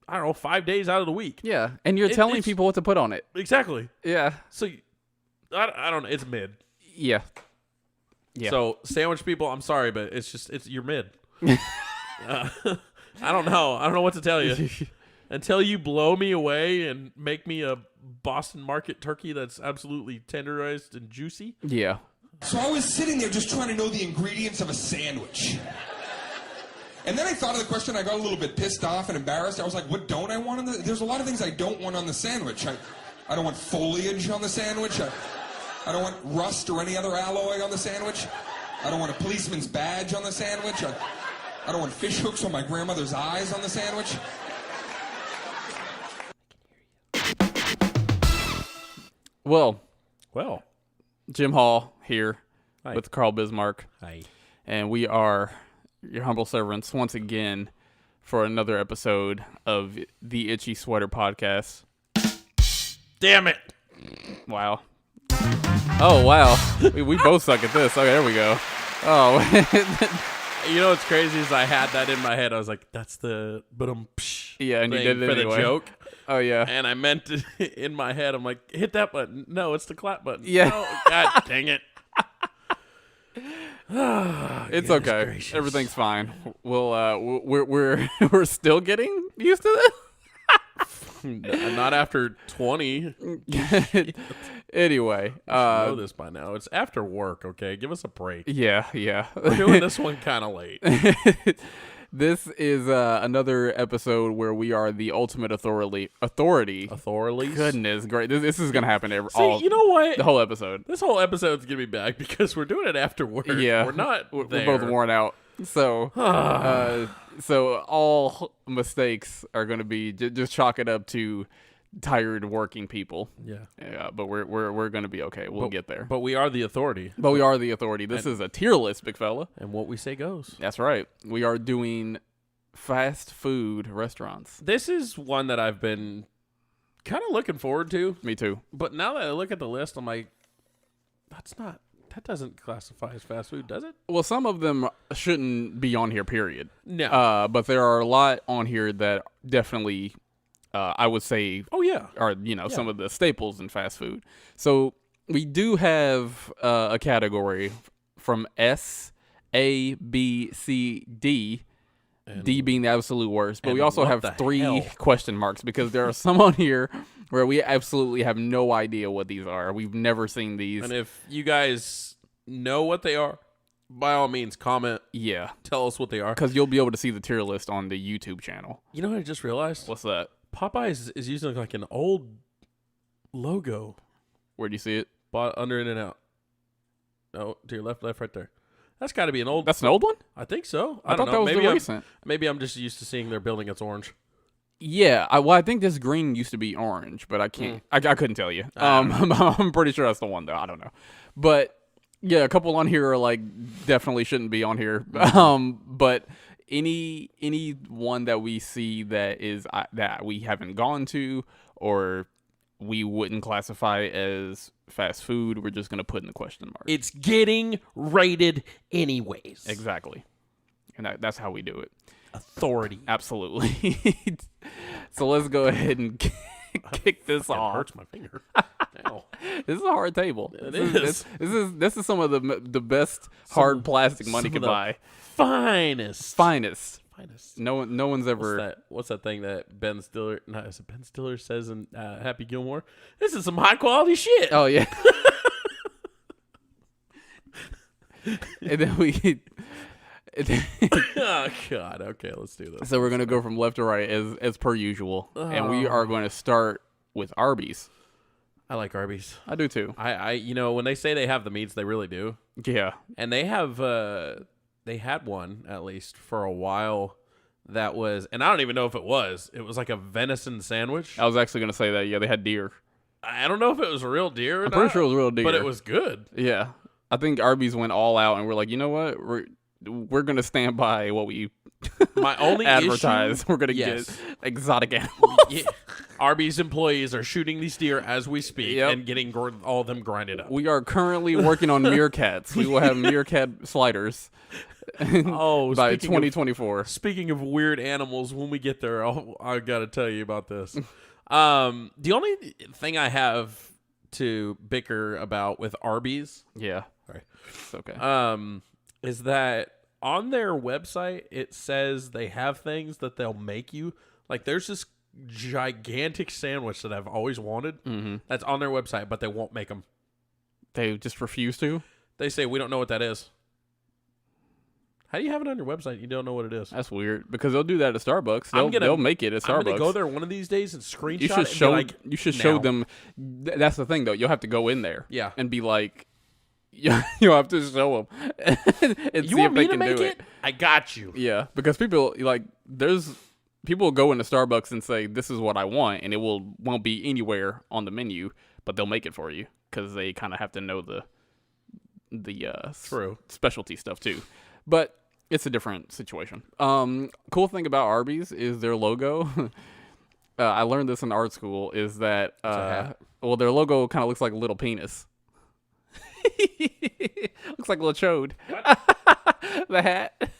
I don't know, 5 days out of the week. Yeah, and you're telling people what to put on it. Exactly. Yeah. So, I don't know. It's mid. Yeah. Yeah. So, sandwich people, I'm sorry, but you're mid. I don't know. I don't know what to tell you. Until you blow me away and make me a Boston Market turkey that's absolutely tenderized and juicy. Yeah. So I was sitting there just trying to know the ingredients of a sandwich. And then I thought of the question. I got a little bit pissed off and embarrassed. I was like, what don't I want on the... There's a lot of things I don't want on the sandwich. I don't want foliage on the sandwich. I don't want rust or any other alloy on the sandwich. I don't want a policeman's badge on the sandwich. I don't want fish hooks on my grandmother's eyes on the sandwich. Well, Jim Hall here Hi. With Carl Bismarck. Hi. And we are your humble servants once again for another episode of the Itchy Sweater Podcast. Damn it. Wow. Oh, wow. we both suck at this. Okay, there we go. Oh. You know what's crazy is I had that in my head. I was like, that's the yeah, and you did it for anyway. the joke. Oh, yeah. And I meant to, in my head, I'm like, hit that button. No, it's the clap button. Yeah. Oh, God dang it. It's okay. Gracious. Everything's fine. We're still getting used to this. Not after 20. Anyway, I know this by now. It's after work, okay? Give us a break. Yeah. We're doing this one kind of late. This is another episode where we are the ultimate authority. Authorities? Goodness, great. This is gonna happen you know what? the whole episode. This whole episode's gonna be back because we're doing it after work. Yeah, we're not. We're there. both worn out. So, so all mistakes are gonna be just chalk it up to tired working people. Yeah. But we're gonna be okay. We'll get there. But we are the authority. This is a tier list, big fella. And what we say goes. That's right. We are doing fast food restaurants. This is one that I've been kind of looking forward to. Me too. But now that I look at the list, I'm like, that doesn't classify as fast food, does it? Well, some of them shouldn't be on here, period. No. But there are a lot on here that definitely, I would say, are some of the staples in fast food. So we do have a category from S, A, B, C, D. And D being the absolute worst, but we also have 3 question marks because there are some on here where we absolutely have no idea what these are. We've never seen these. And if you guys know what they are, by all means, comment. Yeah. Tell us what they are. Because you'll be able to see the tier list on the YouTube channel. You know what I just realized? What's that? Popeyes is using like an old logo. Where do you see it? Under In-N-Out. No, to your left, right there. That's got to be an old... That's an old one? I think so. I thought don't know. that was maybe the recent. Maybe I'm just used to seeing their building that's orange. Yeah, I think this green used to be orange, but I can't. I couldn't tell you. I'm pretty sure that's the one though. I don't know, but yeah, a couple on here are like definitely shouldn't be on here. But any one that we see that is that we haven't gone to or we wouldn't classify as fast food, we're just gonna put in the question mark. It's getting rated anyways. Exactly, and that's how we do it. Authority. Absolutely. So let's go ahead and kick this off. It hurts my finger. Ow. This is a hard table. This is some of the best hard plastic money can buy. Finest. No one's ever. What's that thing that Ben Stiller? No, is it Ben Stiller says in Happy Gilmore? This is some high quality shit. Oh yeah. And then we. Oh God. Okay, let's do this. So we're gonna go from left to right as per usual, and we are going to start with Arby's. I like Arby's. I do too. I when they say they have the meats, they really do. Yeah. And they have they had one at least for a while that was, and I don't even know if it was like a venison sandwich. I was actually gonna say that. Yeah, they had deer. I don't know if it was a real deer or I'm not, pretty sure it was real deer, but it was good. Yeah, I think Arby's went all out, and we're like, you know what, we're gonna stand by what we my only advertise. Issue, we're gonna yes. get exotic animals. Yeah. Arby's employees are shooting these deer as we speak and getting all of them grinded up. We are currently working on meerkats. We will have meerkat sliders Oh, by 2024. Speaking of weird animals, when we get there, I got to tell you about this. The only thing I have to bicker about with Arby's, sorry, it's okay, is that on their website it says they have things that they'll make you. Like there's this gigantic sandwich that I've always wanted. That's on their website, but they won't make them. They just refuse to. They say we don't know what that is. How do you have it on your website? You don't know what it is. That's weird because they'll do that at Starbucks. They'll make it at Starbucks. I'm gonna go there one of these days and screenshot. You should show them. That's the thing, though. You'll have to go in there. Yeah. And be like, you'll have to show them. And you see want if me they to can make do it? I got you. Yeah, because people will go into Starbucks and say this is what I want, and it won't be anywhere on the menu, but they'll make it for you because they kind of have to know the specialty stuff too. But it's a different situation. Cool thing about Arby's is their logo. I learned this in art school. Is that their logo kind of looks like a little penis. Looks like a little chode. The hat.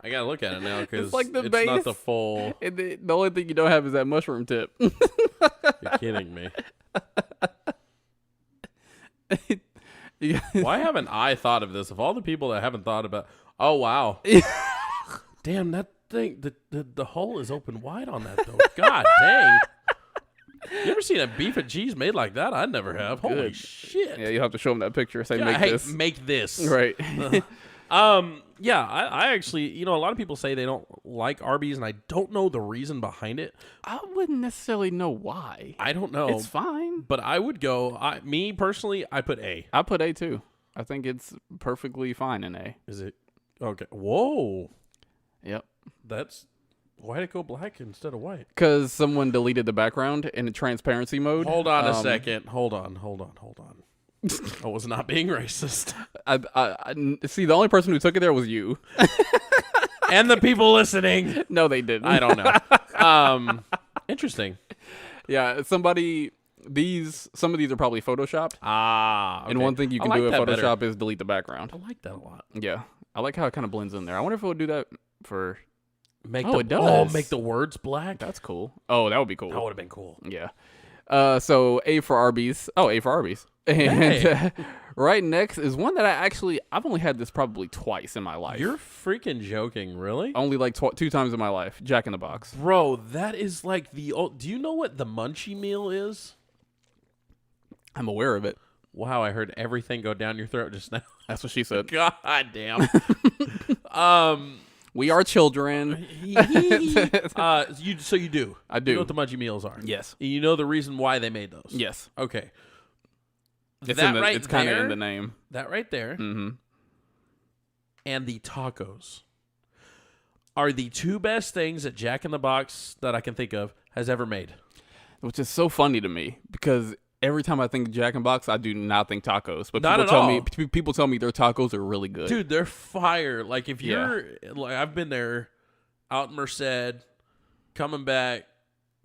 I gotta look at it now because it's like the it's base, not the full. And the only thing you don't have is that mushroom tip. You're kidding me. Why haven't I thought of this? Of all the people that haven't thought about, oh wow, damn that thing, the hole is open wide on that though. God dang. You ever seen a beef and cheese made like that? I never have. Holy Good. shit. Yeah, you'll have to show them that picture. Say, make this. Right. Yeah, I actually, a lot of people say they don't like Arby's, and I don't know the reason behind it. I wouldn't necessarily know why. I don't know. It's fine. But I would go, me personally, I put A. I put A too. I think it's perfectly fine in A. Is it? Okay. Whoa. Yep. Why'd it go black instead of white? Because someone deleted the background in the transparency mode. Hold on a second. Hold on. I was not being racist. I see, the only person who took it there was you. And the people listening. No, they didn't. I don't know. Interesting. Yeah, some of these are probably photoshopped. Okay. And one thing you can do with Photoshop is delete the background. I like that a lot. Yeah. I like how it kind of blends in there. I wonder if it would do that for... it does. Make the words black? That's cool. Oh, that would be cool. That would have been cool. Yeah. So A for Arby's. Oh, A for Arby's. And right next is one that I've only had this probably twice in my life. You're freaking joking, really? Only like 2 times in my life. Jack in the Box. Bro, that is like the old... Do you know what the munchie meal is? I'm aware of it. Wow, I heard everything go down your throat just now. That's what she said. God damn. We are children. So you do. I do. You know what the munchie meals are? Yes. You know the reason why they made those? Yes. Okay. It's kind of in the name. That right there. Mm-hmm. And the tacos are the 2 best things that Jack in the Box that I can think of has ever made. Which is so funny to me because every time I think Jack in the Box, I do not think tacos. But people tell me their tacos are really good. Dude, they're fire. Like if you're like I've been there out in Merced, coming back,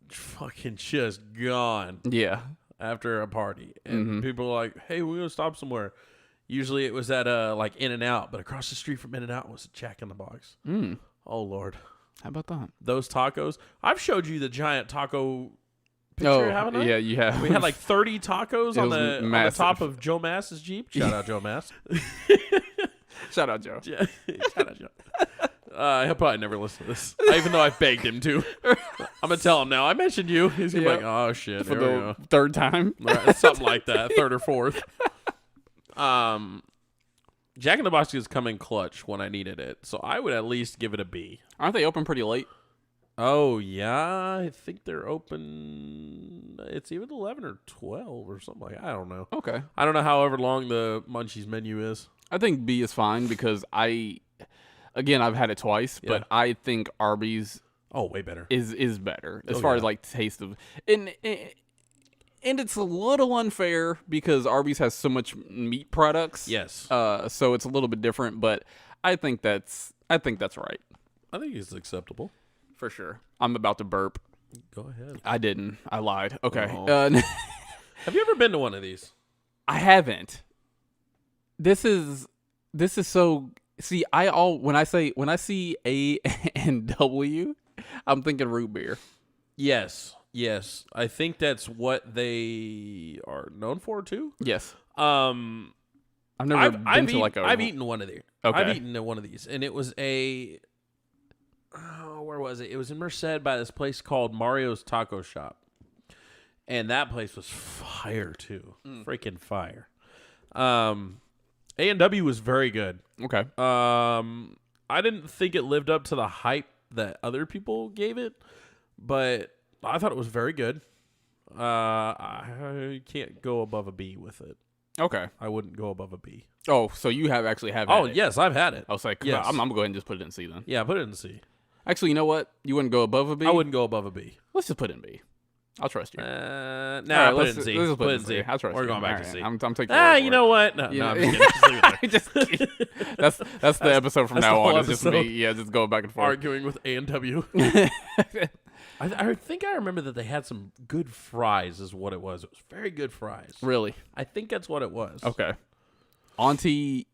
fucking just gone. Yeah. After a party. And people are like, hey, we're gonna stop somewhere. Usually it was at like In-N-Out, but across the street from In-N-Out was Jack in the Box. Oh Lord. How about that? Those tacos. I've showed you the giant taco picture, haven't I? Yeah, you have. We had like 30 tacos on the top of Joe Mass's Jeep. Shout out Joe Mass. Shout out Joe. Shout out Joe. He'll probably never listen to this, even though I begged him to. I'm gonna tell him now. I mentioned you. He's gonna be like, "Oh shit!" For the 3rd time, right, something like that, 3rd or 4th. Jack in the Box is coming clutch when I needed it, so I would at least give it a B. Aren't they open pretty late? Oh yeah, I think they're open. It's even 11 or 12 or something like that. I don't know. Okay, I don't know. However long the Munchies menu is, I think B is fine because I've had it twice, but I think Arby's way better is better as far as like taste of and it's a little unfair because Arby's has so much meat products. Yes. So it's a little bit different, but I think that's right. I think it's acceptable for sure. I'm about to burp. Go ahead. I didn't. I lied. Okay. Oh. Have you ever been to one of these? I haven't. This is so See, when I see A and W, I'm thinking root beer. Yes. I think that's what they are known for too. Yes. I've never been to like a. I've eaten one of these. Okay. I've eaten one of these, and it was where was it? It was in Merced by this place called Mario's Taco Shop, and that place was fire too, freaking fire. A&W was very good. Okay. I didn't think it lived up to the hype that other people gave it, but I thought it was very good. I can't go above a B with it. Okay. I wouldn't go above a B. Oh, so you have actually had Oh, it. yes, I've had it. I was like, yes. I'm going to go ahead and just put it in C then. Yeah, put it in C. Actually, you know what? You wouldn't go above a B? I wouldn't go above a B. Let's just put it in B. I'll trust you. Put it in C. Let's just Put it in C. I'll trust you. We're going back to All C. right, I'm taking your word for you it. know what? No, You I'm know- just kidding. Just leave it there. That's the episode from that's now the whole on. It's just me. episode. Yeah, just going back and forth. Arguing with A&W. I think I remember that they had some good fries is what it was. It was very good fries. Really? I think that's what it was. Okay. Auntie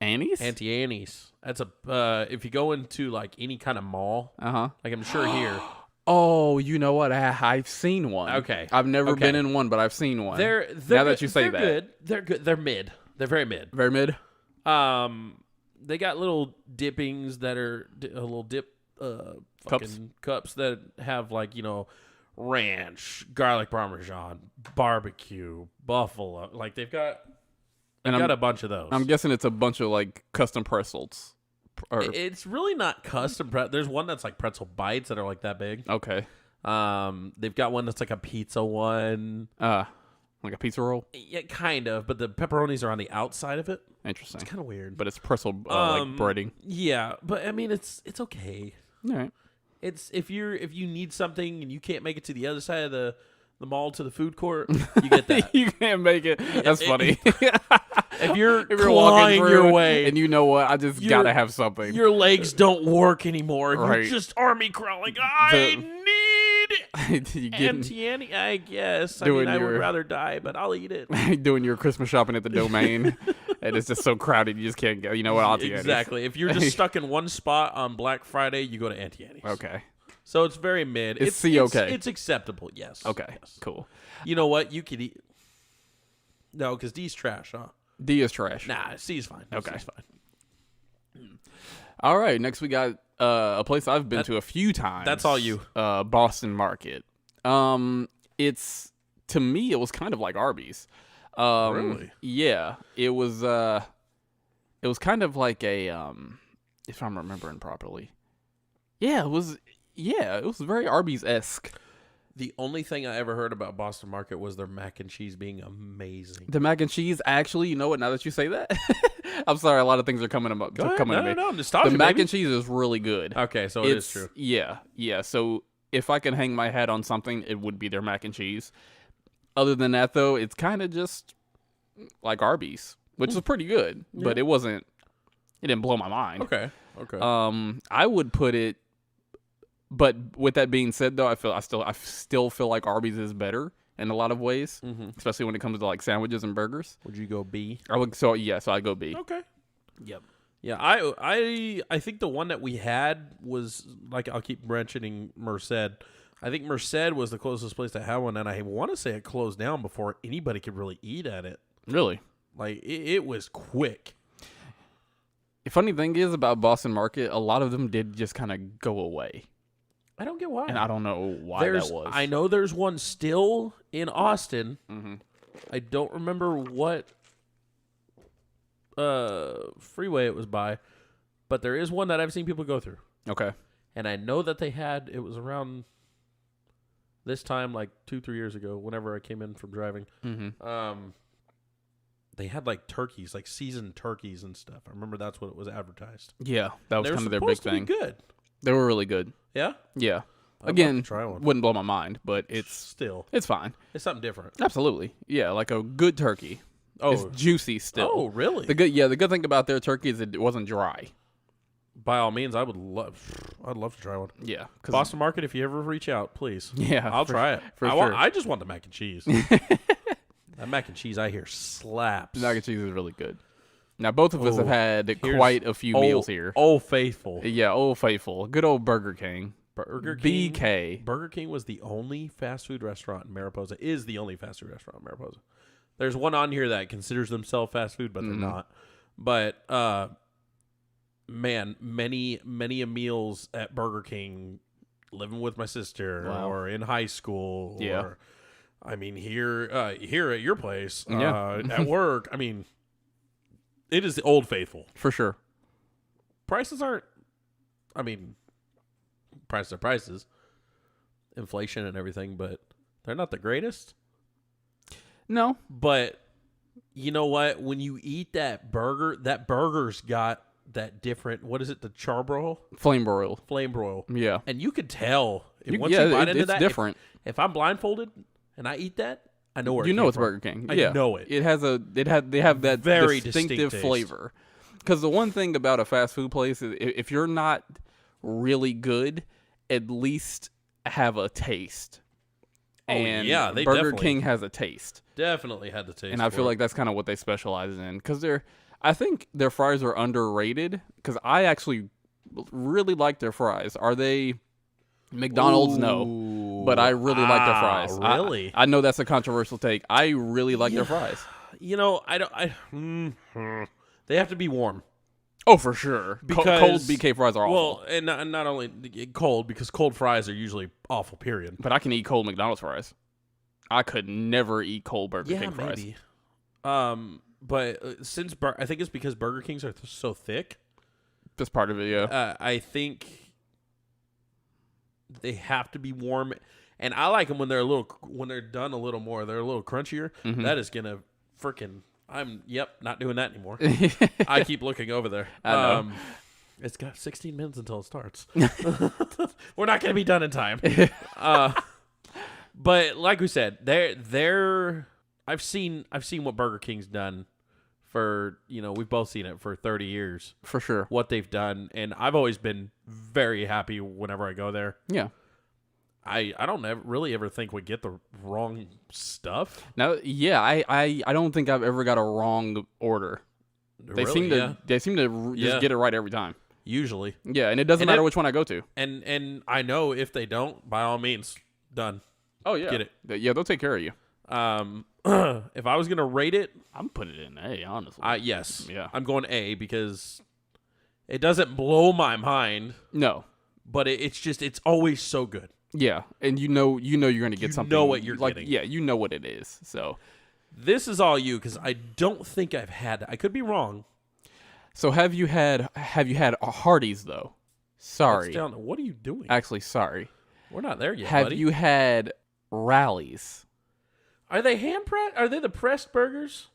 Annie's? Auntie Annie's. That's a if you go into like any kind of mall, Uh-huh. like I'm sure here. Oh, you know what? I've seen one. Okay. I've never Okay. been in one, but I've seen one. They're now that you say they're that. good. They're good. They're mid. They're very mid. Very mid? They got little dippings that are a little dip cups that have like, ranch, garlic parmesan, barbecue, buffalo. Like they've got a bunch of those. I'm guessing it's a bunch of like custom pretzels. It's really not custom. There's one that's like pretzel bites that are like that big. Okay. They've got one that's like a pizza one. Like a pizza roll? Yeah, kind of, but the pepperonis are on the outside of it. Interesting. It's kind of weird. But it's pretzel like breading. Yeah, but I mean it's okay. All right. It's if you need something and you can't make it to the other side of the mall to the food court, you get that. You can't make it. That's funny. If you're walking clawing through your way and you know what, I just gotta have something. your legs don't work anymore. Right. You're just army crawling. I need you getting, Auntie Annie, I guess. I Doing mean, I would your- rather die, but I'll eat it. doing your Christmas shopping at the Domain, and it's just so crowded you just can't go. You know what? Auntie Annie's. Exactly. If you're just stuck in one spot on Black Friday, you go to Auntie Annie's. Okay. So it's very mid. It's C okay. It's acceptable. Yes. Okay. Yes. Cool. You know what? You could eat. No, because D's trash, huh? D is trash. Nah, C's fine. Okay. C's fine. All right. Next, we got a place I've been to a few times. That's all you. Boston Market. It's to me, it was kind of like Arby's. Really? Yeah. It was kind of like a if I'm remembering properly. Yeah, it was very Arby's-esque. The only thing I ever heard about Boston Market was their mac and cheese being amazing. The mac and cheese, actually, you know what? Now that you say that, I'm sorry. A lot of things are coming up. Go ahead. Coming to me. No, nostalgia, The mac baby. and cheese is really good. Okay, so it is true. Yeah. So if I can hang my hat on something, it would be their mac and cheese. Other than that, though, it's kind of just like Arby's, which is pretty good, but it wasn't. It didn't blow my mind. Okay. I would put it. But with that being said, though, I still feel like Arby's is better in a lot of ways, especially when it comes to like sandwiches and burgers. Would you go B? So I go B. Okay. Yep. Yeah, I think the one that we had was like I'll keep mentioning Merced. I think Merced was the closest place to have one, and I want to say it closed down before anybody could really eat at it. Really? Like it was quick. The funny thing is about Boston Market, a lot of them did just kind of go away. I don't get why. And I don't know why that was. I know there's one still in Austin. Mm-hmm. I don't remember what freeway it was by, but there is one that I've seen people go through. Okay. And I know that it was around this time, like 2-3 years ago, whenever I came in from driving. Mm-hmm. They had like turkeys, like seasoned turkeys and stuff. I remember that's what it was advertised. Yeah, that was They were kind of their big supposed to thing. be good. They were really good. Yeah? Yeah. I'd love Again, to try one. wouldn't blow my mind, but it's fine. It's something different. Absolutely. Yeah, like a good turkey. Oh, It's juicy still. Oh, really? The good thing about their turkey is it wasn't dry. By all means, I'd love to try one. Yeah. Boston Market, if you ever reach out, please. Yeah. I'll try it. Sure. I just want the mac and cheese. That mac and cheese I hear slaps. Mac and cheese is really good. Now, both of us have had quite a few meals here. Old Faithful. Yeah, Old Faithful. Good old Burger King. Burger King. BK. Burger King was the only fast food restaurant in Mariposa. Is the only fast food restaurant in Mariposa. There's one on here that considers themselves fast food, but they're not. But man, many meals at Burger King, living with my sister or in high school. Or, I mean, here at your place, at work. I mean, it is the Old Faithful for sure. Prices aren't. I mean, prices are prices. Inflation and everything, but they're not the greatest. No, but you know what? When you eat that burger's got that different. What is it? The charbroil, flame broil. Yeah, and you could tell once you bite into that. It's different. If I'm blindfolded and I eat that, I know where you know it's Burger King. I know it. They have that very distinctive flavor. Because the one thing about a fast food place is if you're not really good, at least have a taste. And Burger King has a taste. Definitely had the taste. And I feel like that's kind of what they specialize in. Because I think their fries are underrated. Because I actually really like their fries. Are they McDonald's? No. But I really like their fries. Really? I know that's a controversial take. I really like their fries. You know, they have to be warm. Oh, for sure. Because cold BK fries are awful. Well, and not only cold, because cold fries are usually awful, period. But I can eat cold McDonald's fries. I could never eat cold Burger King fries. Maybe. But I think it's because Burger Kings are so thick. That's part of it, yeah. I think they have to be warm. And I like them when they're done a little more. They're a little crunchier. Mm-hmm. That is going to freaking... not doing that anymore. I keep looking over there. It's got 16 minutes until it starts. We're not going to be done in time. But like we said, I've seen what Burger King's done for, we've both seen it for 30 years. For sure. What they've done. And I've always been very happy whenever I go there. Yeah. I don't really ever think we get the wrong stuff. No, yeah, I don't think I've ever got a wrong order. They seem to just get it right every time. Usually. Yeah, and it doesn't matter which one I go to. And I know if they don't, by all means, done. Oh yeah. Get it. Yeah, they'll take care of you. If I was gonna rate it, I'm putting it in A, honestly. Yes. Yeah. I'm going A because it doesn't blow my mind. No. But it's always so good. Yeah, and you know you're going to get something. You know what you're getting. Yeah, you know what it is. So this is all you, because I don't think I've had. I could be wrong. So have you had a Hardee's though? Sorry. What are you doing? Actually, sorry. We're not there yet. Have buddy. you had Rallies? Are they hand pressed? Are they the pressed burgers?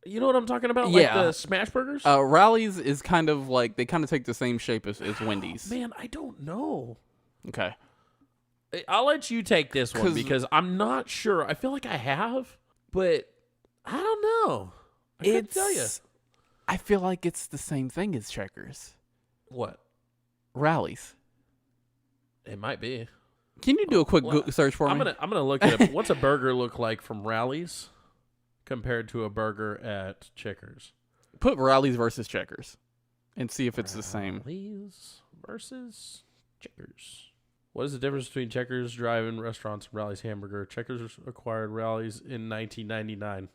You know what I'm talking about? Yeah. Like the smash burgers? Rallies is kind of like, they kind of take the same shape as Wendy's. Man, I don't know. Okay. I'll let you take this one because I'm not sure. I feel like I have, but I don't know. I couldn't tell you. I feel like it's the same thing as Checkers. What? Rallies. It might be. Can you do a quick search for me? I'm gonna look at what's a burger look like from Rallies compared to a burger at Checkers. Put Rallies versus Checkers and see if it's the same. Rallies versus Checkers. What is the difference between Checkers drive-in restaurants and Rallies hamburger? Checkers acquired Rallies in 1999.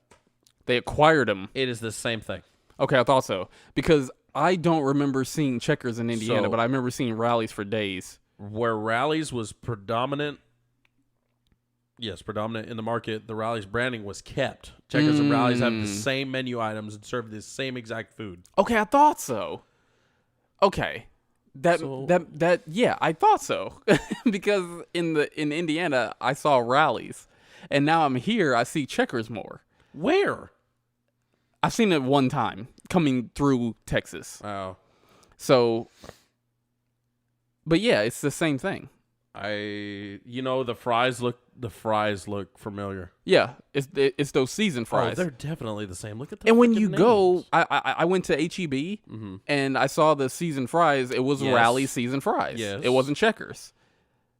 They acquired them. It is the same thing. Okay, I thought so. Because I don't remember seeing Checkers in Indiana, but I remember seeing Rallies for days. Where Rallies was predominant in the market, the Rallies branding was kept. Checkers and Rallies have the same menu items and serve the same exact food. Okay, I thought so. Okay. I thought so. Because in Indiana I saw Rallies, and now I'm here, I see Checkers more. Where? I've seen it one time coming through Texas. Oh. So, but yeah, it's the same thing. The fries look familiar. Yeah, it's those seasoned fries. Oh, they're definitely the same. Look at that. And when you go, I went to HEB and I saw the seasoned fries. It was Rallies seasoned fries. Yes. It wasn't Checkers.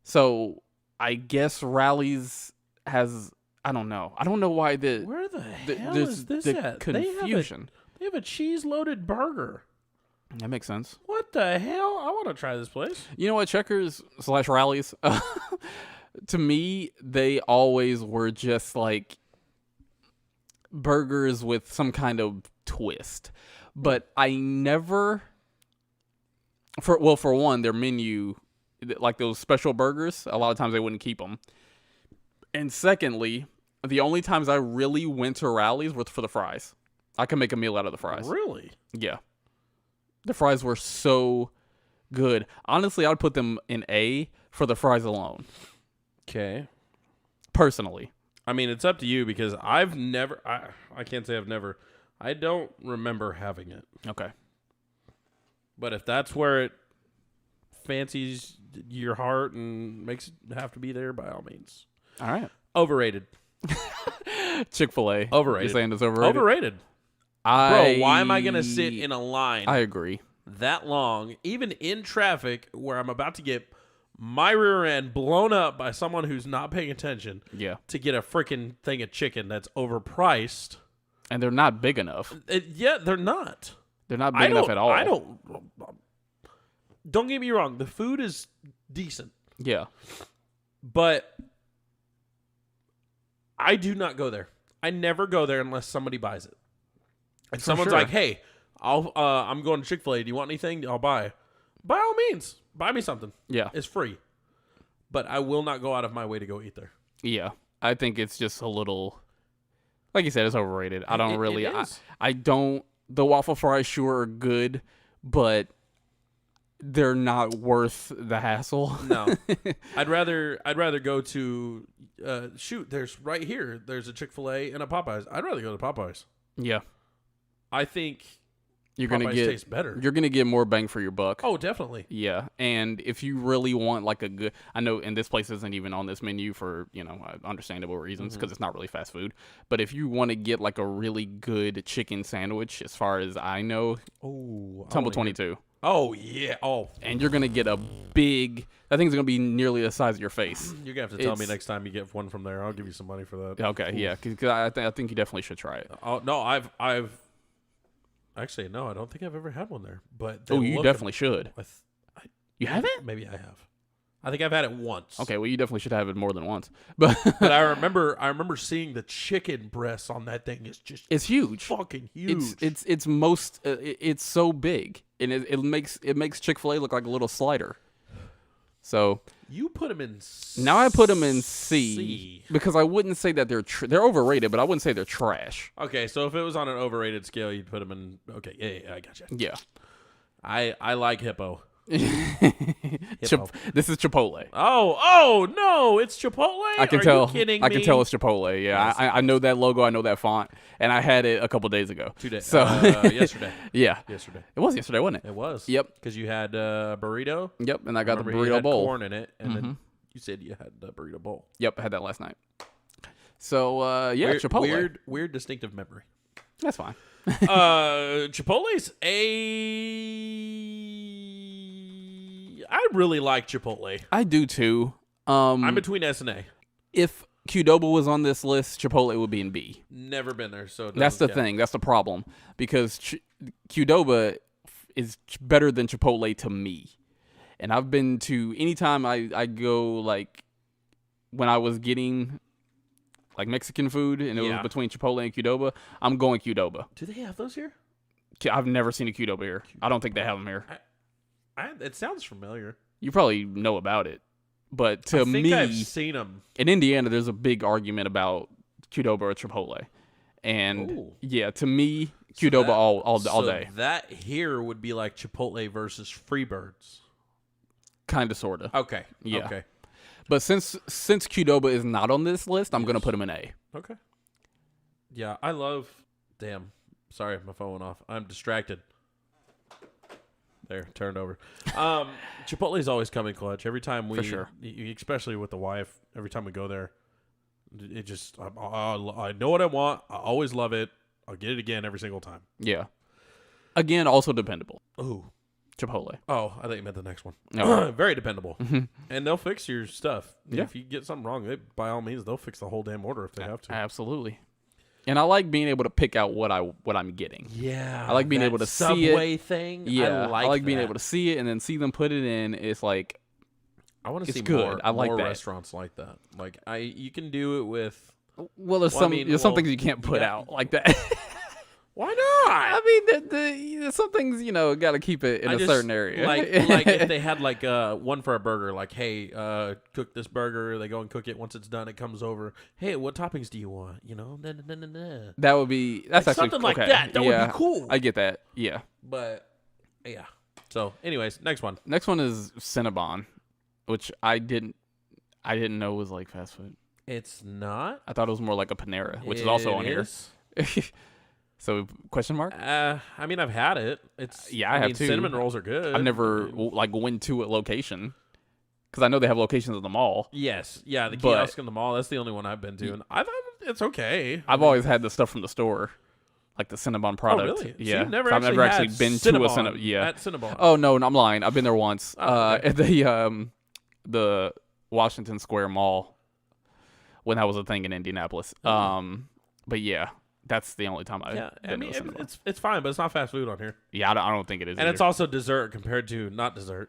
So I guess Rallies has. I don't know. I don't know why where the hell there's is this the at? confusion. They have a cheese-loaded burger. That makes sense. What the hell? I want to try this place. You know what? Checkers / Rallies, to me, they always were just like burgers with some kind of twist. But I never, for one, their menu, like those special burgers, a lot of times they wouldn't keep them. And secondly, the only times I really went to Rallies were for the fries. I can make a meal out of the fries. Really? Yeah. The fries were so good. Honestly, I would put them in A for the fries alone. Okay. Personally. I mean, it's up to you because I've never... I can't say I've never... I don't remember having it. Okay. But if that's where it fancies your heart and makes it have to be there, by all means. All right. Overrated. Chick-fil-A. Overrated. You're saying it's overrated? Overrated. Bro, why am I going to sit in a line I agree. that long, even in traffic, where I'm about to get my rear end blown up by someone who's not paying attention to get a freaking thing of chicken that's overpriced? And they're not big enough. Yeah, they're not. They're not big enough at all. Don't get me wrong. The food is decent. Yeah. But I do not go there. I never go there unless somebody buys it. If someone's like, "Hey, I'm going to Chick-fil-A. Do you want anything? I'll buy." By all means, buy me something. Yeah, it's free. But I will not go out of my way to go eat there. Yeah, I think it's just a little, like you said, it's overrated. I don't really. It is. I don't. The waffle fries sure are good, but they're not worth the hassle. No, I'd rather go to there's right here. There's a Chick-fil-A and a Popeyes. I'd rather go to Popeyes. Yeah. I think you're gonna tastes better. You're gonna get more bang for your buck. Oh, definitely. Yeah, and if you really want like a good, I know, and this place isn't even on this menu for understandable reasons because it's not really fast food. But if you want to get like a really good chicken sandwich, as far as I know, Tumble 22. Oh yeah. Oh, and you're gonna get a big. That thing's gonna be nearly the size of your face. You're gonna have to tell me next time you get one from there. I'll give you some money for that. Okay, yeah, because I think you definitely should try it. Oh no, I've actually no, I don't think I've ever had one there. But you definitely should. You haven't? Maybe I have. I think I've had it once. Okay, well you definitely should have it more than once. But I remember seeing the chicken breasts on that thing. It's huge, fucking huge. It's so big, and it makes Chick-fil-A look like a little slider. So you put them in now. I put them in C because I wouldn't say that they're overrated, but I wouldn't say they're trash. Okay, so if it was on an overrated scale, you'd put them in. Okay, yeah, I gotcha. Yeah, I like hippo. This is Chipotle. Oh no, it's Chipotle. I can tell. You kidding me? I can tell it's Chipotle. Yeah, yes. I know that logo. I know that font, and I had it a couple days ago. 2 days. So yesterday. Yeah, yesterday. It was yesterday, wasn't it? It was. Yep. Because you had burrito. Yep, and I got the burrito you had bowl. Corn in it, and then you said you had the burrito bowl. Yep, I had that last night. So Chipotle. Weird distinctive memory. That's fine. Chipotle's I really like Chipotle. I do too. I'm between S and A. If Qdoba was on this list, Chipotle would be in B. Never been there, so that's the thing. That's the problem because Qdoba is better than Chipotle to me. And I've been to anytime I go, like when I was getting like Mexican food and it was between Chipotle and Qdoba, I'm going Qdoba. Do they have those here? I've never seen a Qdoba here. I don't think they have them here. It sounds familiar. You probably know about it, but I think I've seen them. In Indiana, there's a big argument about Qdoba or Chipotle, and to me, Qdoba all day. That here would be like Chipotle versus Freebirds. Kind of, sort of. Okay. Yeah. Okay. But since Qdoba is not on this list, I'm gonna put him in A. Okay. Yeah, I love. Damn. Sorry, my phone went off. I'm distracted. There, turned over. Chipotle's always coming clutch. Every time we, for sure. Especially with the wife, every time we go there, it just, I know what I want. I always love it. I'll get it again every single time. Yeah. Again, also dependable. Ooh. Chipotle. Oh, I thought you meant the next one. No. Very dependable. And they'll fix your stuff. Yeah. If you get something wrong, by all means, they'll fix the whole damn order if they have to. Absolutely. And I like being able to pick out what I'm getting. Yeah. I like being able to see it. Subway thing. Yeah. I like being that. able to see it and then see them put it in. It's like, I want to see good. more, I like more that. restaurants like that. Like you can do it with. well, there's some things you can't put out like that. Why not? I mean, some things, got to keep it in a certain area. Like if they had like one for a burger, like, hey, cook this burger. They go and cook it. Once it's done, it comes over. Hey, what toppings do you want? That would be that's like actually something like okay. that. That would be cool. I get that. Yeah. But yeah. So, anyways, next one. Next one is Cinnabon, which I didn't know was like fast food. It's not. I thought it was more like a Panera, which is also on here. So question mark? I mean, I've had it. I have too. Cinnamon rolls are good. I've never went to a location because I know they have locations at the mall. Yes, yeah, the kiosk in the mall. That's the only one I've been to, and I thought it's okay. I've always had the stuff from the store, like the Cinnabon product. Oh, really? Yeah, So you've never I've never actually had been to a Cinnabon. Yeah, at Cinnabon. Oh no, I'm lying. I've been there once. Okay. At the Washington Square Mall when that was a thing in Indianapolis. But yeah. That's the only time I've been to a Cinnabon. It's fine, but it's not fast food on here. Yeah, I don't think it is. And it's also dessert compared to not dessert.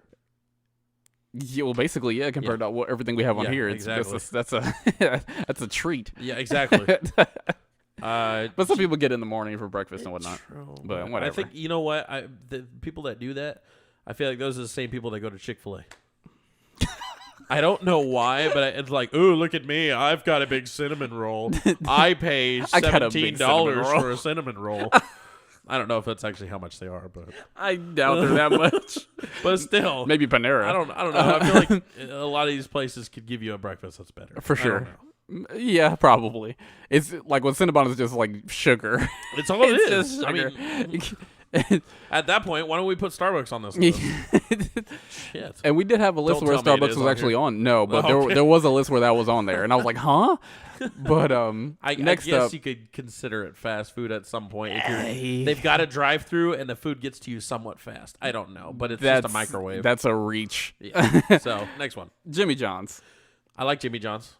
Yeah, well, basically, compared to everything we have on here, exactly. That's a treat. Yeah, exactly. But some people get it in the morning for breakfast and whatnot. True, but whatever. I think you know what the people that do that, I feel like those are the same people that go to Chick-fil-A. I don't know why, but it's like, ooh, look at me. I've got a big cinnamon roll. I pay $17 for a cinnamon roll. I don't know if that's actually how much they are, but I doubt they're that much. But still, maybe Panera. I don't know. I feel like a lot of these places could give you a breakfast that's better. For sure. Yeah, probably. It's like what Cinnabon is just like sugar. It's all it is. Just sugar. I mean, at that point, why don't we put Starbucks on this list? Shit. And we did have a list where Starbucks was actually on. No, but okay. there was a list where that was on there, and I was like, huh? But I guess you could consider it fast food at some point. If they've got a drive-through and the food gets to you somewhat fast. I don't know, but it's just a microwave. That's a reach. Yeah. So next one, Jimmy John's. I like Jimmy John's.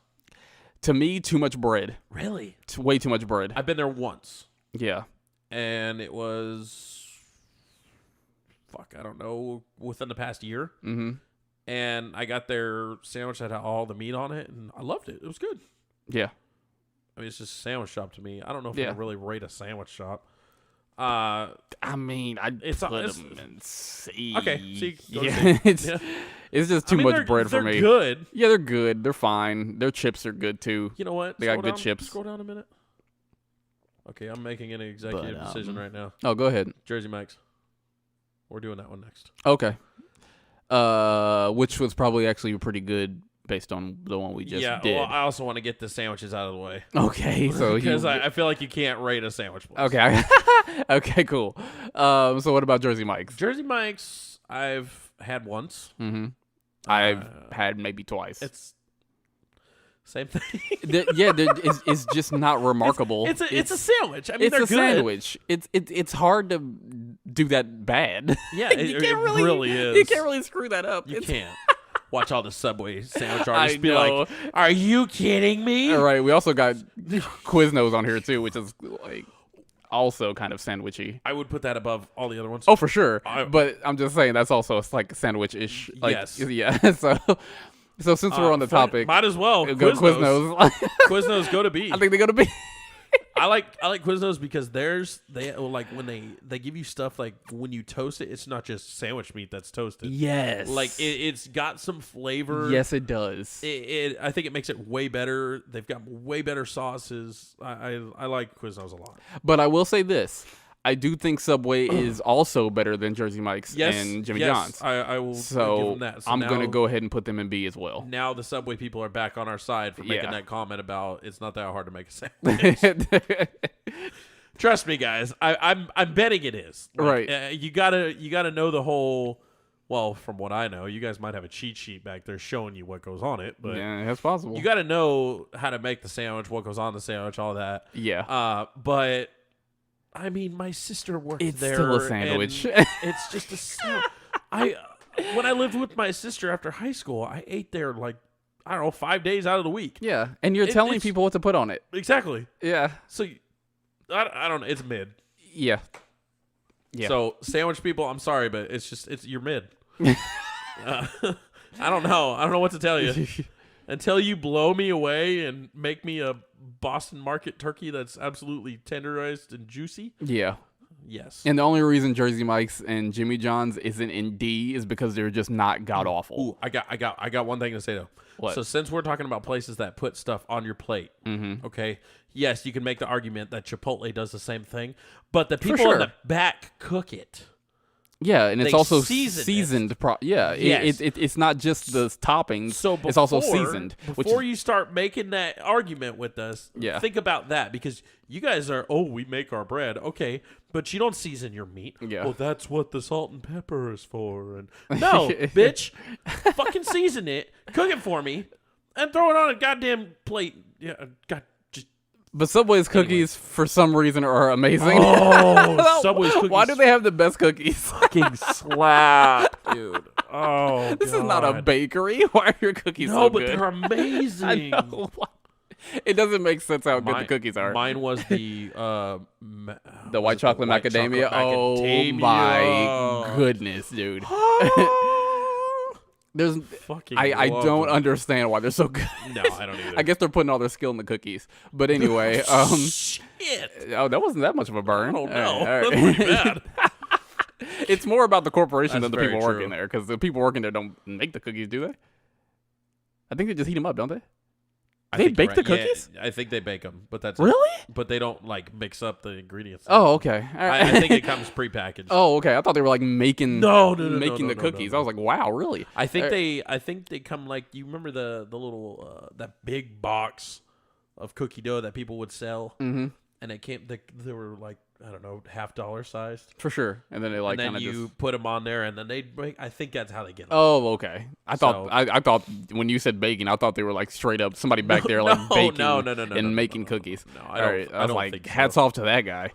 To me, too much bread. Really? It's way too much bread. I've been there once. Yeah. And it was, I don't know, within the past year. Mm-hmm. And I got their sandwich that had all the meat on it, and I loved it. It was good. Yeah. I mean, it's just a sandwich shop to me. I don't know if I can really rate a sandwich shop. I mean, I'd put them in C. Okay, C. Yeah. It's just too much bread for me. They're good. Yeah, they're good. They're fine. Their chips are good, too. You know what? They got good chips. Scroll down a minute. Okay, I'm making an executive decision right now. Oh, go ahead. Jersey Mike's. We're doing that one next. Okay. Which was probably actually pretty good based on the one we just did. Well, I also want to get the sandwiches out of the way. Okay, so because I feel like you can't rate a sandwich place. Okay. Okay, cool. So what about Jersey Mike's? Jersey Mike's, I've had once. Mm-hmm. I've had maybe twice. It's same thing. It's just not remarkable. It's a sandwich. I mean, they're a good. Sandwich. It's hard to do that bad. Yeah, it really is. You can't really screw that up. You can't. Watch all the Subway sandwich artists be like, "Are you kidding me?" All right. We also got Quiznos on here too, which is like also kind of sandwichy. I would put that above all the other ones. Oh, for sure. But I'm just saying that's also like sandwich-ish. Like, yes. Yeah. So since we're on the topic, might as well go Quiznos. Quiznos go to B. I think they go to B. I like Quiznos because they like when they give you stuff like when you toast it, it's not just sandwich meat that's toasted. Yes, like it's got some flavor. Yes, it does. I think it makes it way better. They've got way better sauces. I like Quiznos a lot. But I will say this. I do think Subway is also better than Jersey Mike's and Jimmy John's. I will give them that. So I'm going to go ahead and put them in B as well. Now the Subway people are back on our side for making that comment about it's not that hard to make a sandwich. Trust me, guys. I'm betting it is. Like, right. You gotta know the whole. Well, from what I know, you guys might have a cheat sheet back there showing you what goes on it, but yeah, that's possible. You got to know how to make the sandwich, what goes on the sandwich, all that. Yeah. But. I mean, my sister worked there. It's still a sandwich. It's just a sandwich. When I lived with my sister after high school, I ate there like, I don't know, 5 days out of the week. Yeah, and you're telling people what to put on it. Exactly. Yeah. So I don't know. It's mid. Yeah. Yeah. So sandwich people, I'm sorry, but you're mid. I don't know. I don't know what to tell you. Until you blow me away and make me a Boston Market turkey that's absolutely tenderized and juicy. Yeah. Yes. And the only reason Jersey Mike's and Jimmy John's isn't in D is because they're just not god awful. Ooh, I got one thing to say though. What? So since we're talking about places that put stuff on your plate, okay, yes, you can make the argument that Chipotle does the same thing, but the people in the back cook it. Yeah, and it's They also season seasoned. Yes. It's not just the toppings. So it's also seasoned. Before you start making that argument with us, Yeah. think about that because you guys are, we make our bread. Okay, but you don't season your meat. Yeah. Well, that's what the salt and pepper is for. And no, bitch, fucking season it, cook it for me, and throw it on a goddamn plate. Yeah, But Subway's cookies, for some reason, are amazing. Oh, Subway's cookies. Why do they have the best cookies? fucking slap, dude. Oh, This is not a bakery. Why are your cookies so good? No, but they're amazing. I know. It doesn't make sense how good the cookies are. Mine was the The white chocolate macadamia. Oh my goodness, dude. There's Fucking I love don't them. understand why they're so good. No, I don't either. I guess they're putting all their skill in the cookies. But anyway, Shit. oh, that wasn't that much of a burn. I don't know. All right. That's pretty bad. It's more about the corporation That's than the people very working true. there, because the people working there don't make the cookies, do they? I think they just heat them up, don't they? I They think you're bake the right. cookies? Yeah, I think they bake them, but that's Really? But they don't like mix up the ingredients. Oh, okay. All right. I think it comes prepackaged. Oh, okay. I thought they were like making making the cookies. I was like, wow, really? I think they come like, you remember the little that big box of cookie dough that people would sell, Mm-hmm. and it came they were like, I don't know, $50 sized. For sure. And then they like and then kind of you just. put them on there, and then they break. I think that's how they get them. Oh, okay. I thought So- I thought when you said baking, I thought they were like straight up somebody back there like no, baking no, and making cookies. No, All right. I was don't like, think so. hats off to that guy.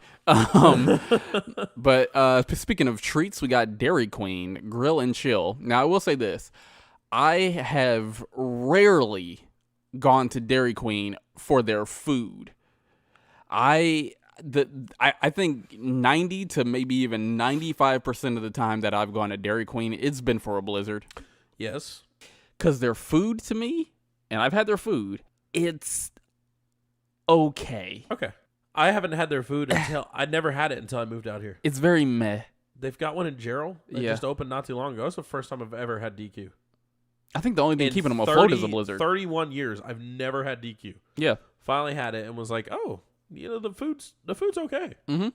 But speaking of treats, we got Dairy Queen Grill and Chill. Now I will say this: I have rarely gone to Dairy Queen for their food. I think 90 to maybe even 95% of the time that I've gone to Dairy Queen, it's been for a blizzard. Yes. Because their food to me, and I've had their food, it's okay. Okay. I haven't had their food until I never had it until I moved out here. It's very meh. They've got one in Gerald that Yeah. just opened not too long ago. It's the first time I've ever had DQ. I think the only thing In keeping them afloat is a blizzard. 31 years, I've never had DQ. Yeah. Finally had it and was like, oh, the food's okay. Mm-hmm. And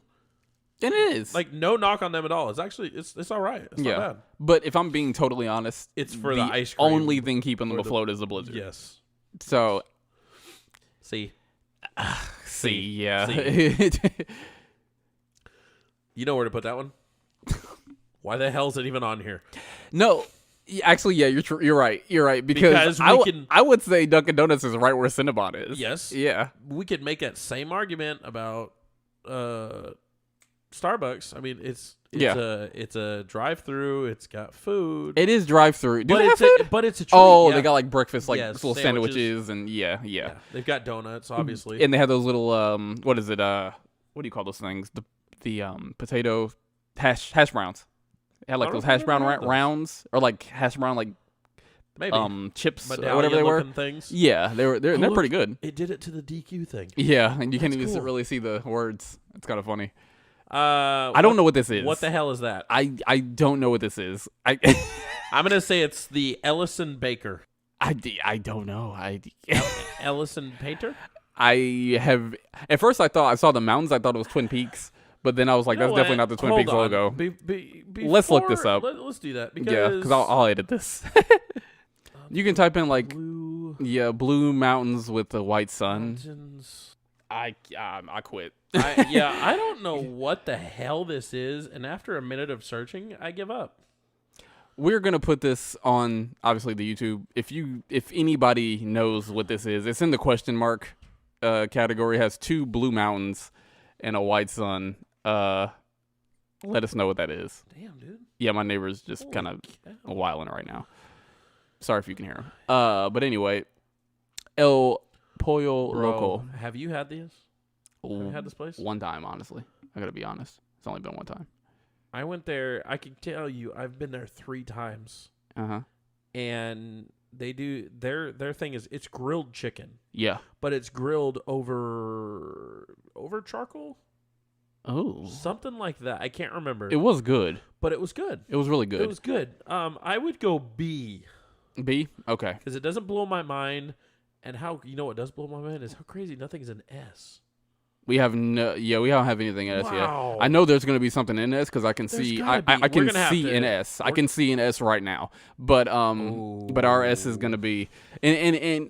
it is. Like, no knock on them at all. It's actually it's all right. It's not bad. But if I'm being totally honest, It's for the ice cream only thing keeping them or the- afloat is the blizzard. Yes. So See, yeah. you know where to put that one? Why the hell is it even on here? No. Actually, yeah, you're right. You're right because I would say Dunkin' Donuts is right where Cinnabon is. Yes. Yeah. We could make that same argument about Starbucks. I mean, it's a drive-through. It's got food. It is drive-through. Do but they have it's food? But it's a treat. Oh, yeah. they got like breakfast, like Yes, little sandwiches and yeah. They've got donuts, obviously. And they have those little what is it? What do you call those things? The potato hash browns. It had like I those don't hash brown remember those. rounds or like hash brown like Maybe chips or whatever they were. Medallion-looking things. Yeah, they're Look, pretty good. It did it to the DQ thing. Yeah, and you can't That's even cool. really see the words. It's kind of funny. I don't know what this is. What the hell is that? I don't know what this is. I'm gonna say it's the Ellison Baker. I don't know. Ellison Painter. I have at first I thought I saw the mountains. I thought it was Twin Peaks, but then I was like, You know that's what? definitely not the Twin Hold Peaks on. logo. Let's look this up. Let's do that. Yeah, because I'll edit this. You can type in like blue mountains with the white sun. Mountains. I quit. I don't know what the hell this is, and after a minute of searching, I give up. We're gonna put this on obviously the YouTube. If anybody knows what this is, it's in the question mark category. It has 2 blue mountains and a white sun. Let us know what that is. Damn, dude. Yeah, my neighbor's just Holy kind of cow. wilding right now. Sorry if you can hear him. But anyway, El Pollo Bro, Loco. have you had these? Have you had this place? One time, honestly. I gotta be honest. It's only been one time. I went there. I can tell you, I've been there 3 times. And they do their thing is it's grilled chicken. Yeah, but it's grilled over charcoal. Oh, something like that. I can't remember. It was good, but it was good. It was really good. It was good. I would go B. B? Okay. Because it doesn't blow my mind. And how, what does blow my mind is how crazy nothing's an S. We don't have anything in S yet. I know there's going to be something in S because I can see I can see an S. I can see an S right now. But our S is going to be and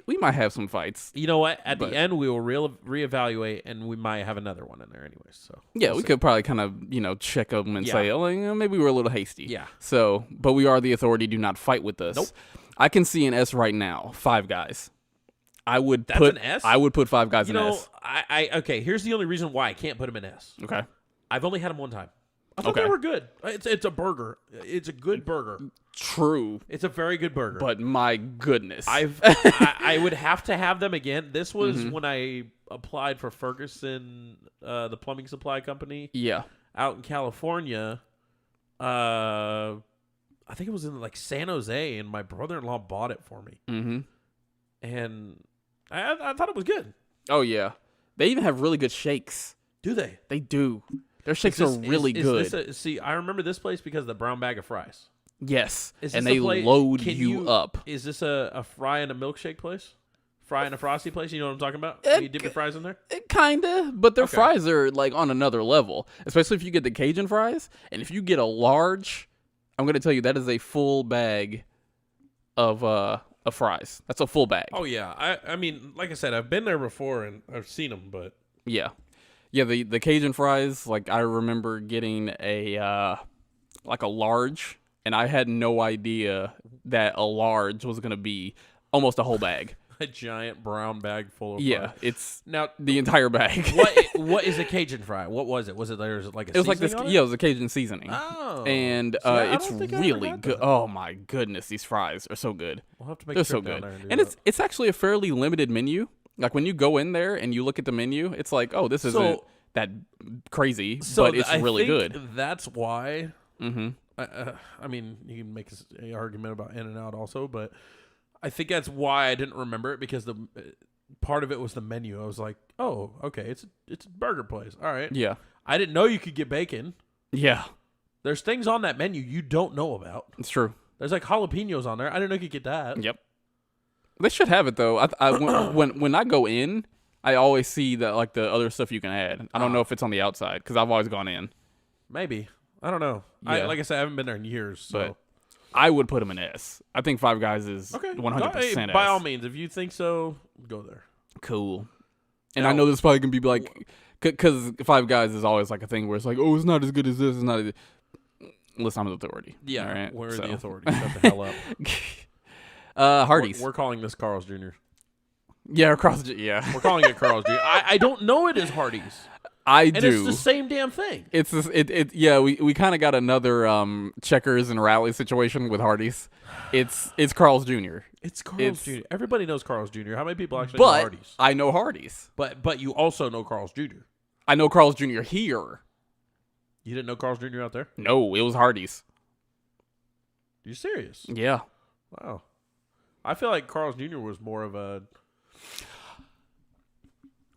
we might have some fights. You know what? At the end we will reevaluate and we might have another one in there anyways. So yeah, we could probably kind of check them and say, oh, maybe we're a little hasty. Yeah. So, but we are the authority. Do not fight with us. Nope. I can see an S right now. Five Guys. I would That's put an S? I would put Five Guys in S. Okay, here's the only reason why I can't put them in S. Okay. I've only had them one time. I thought they were good. It's a burger. It's a good burger. True. It's a very good burger. But my goodness. I would have to have them again. This was when I applied for Ferguson, the plumbing supply company. Yeah. Out in California. I think it was in like San Jose, and my brother-in-law bought it for me. Mm-hmm. And I thought it was good. Oh, yeah. They even have really good shakes. Do they? They do. Their shakes are really good. See, I remember this place because of the brown bag of fries. Yes. And they load you up. Is this a fry and a milkshake place? Fry and a frosty place? You know what I'm talking about? You dip your fries in there? Kinda. But their fries are like on another level. Especially if you get the Cajun fries. And if you get a large, I'm going to tell you, that is a full bag of fries. That's a full bag. Oh, yeah. I mean, like I said, I've been there before and I've seen them, but... Yeah. Yeah, the Cajun fries, like, I remember getting a large, and I had no idea that a large was going to be almost a whole bag. A giant brown bag full of fries. Yeah, it's now the entire bag. What is a Cajun fry? What was it? Was it like a seasoning? It was like this. On it? Yeah, it was a Cajun seasoning. Oh, and it's really good. Oh my goodness, these fries are so good. We'll have to make They're a trip so good. down there And it's actually a fairly limited menu. Like when you go in there and you look at the menu, it's like, oh, this isn't that crazy, but it's really good. That's why. Mm-hmm. I mean, you can make an argument about In-N-Out also, but I think that's why I didn't remember it because the part of it was the menu. I was like, oh, okay, it's a burger place. All right. Yeah. I didn't know you could get bacon. Yeah. There's things on that menu you don't know about. It's true. There's like jalapenos on there. I didn't know you could get that. Yep. They should have it though. When I go in, I always see that like the other stuff you can add. I don't know if it's on the outside because I've always gone in. Maybe. I don't know. Yeah. Like I said, I haven't been there in years. So. But I would put them in S. I think Five Guys is 100% S. By all means, if you think so, go there. Cool. And I know this probably can be like, because Five Guys is always like a thing where it's like, oh, it's not as good as this. It's not. Listen, I'm the authority. Yeah, all right? We're the authority. Shut the hell up. Hardee's. We're calling this Carl's Jr. Yeah, yeah. We're calling it Carl's Jr. I don't know it as Hardee's. I and do. It's the same damn thing. It's yeah. We kind of got another checkers and rally situation with Hardee's. It's Carl's Jr. It's Carl's Jr. Everybody knows Carl's Jr. How many people actually know Hardee's? I know Hardee's. But you also know Carl's Jr. I know Carl's Jr. here. You didn't know Carl's Jr. out there? No, it was Hardee's. You serious? Yeah. Wow. I feel like Carl's Jr. was more of a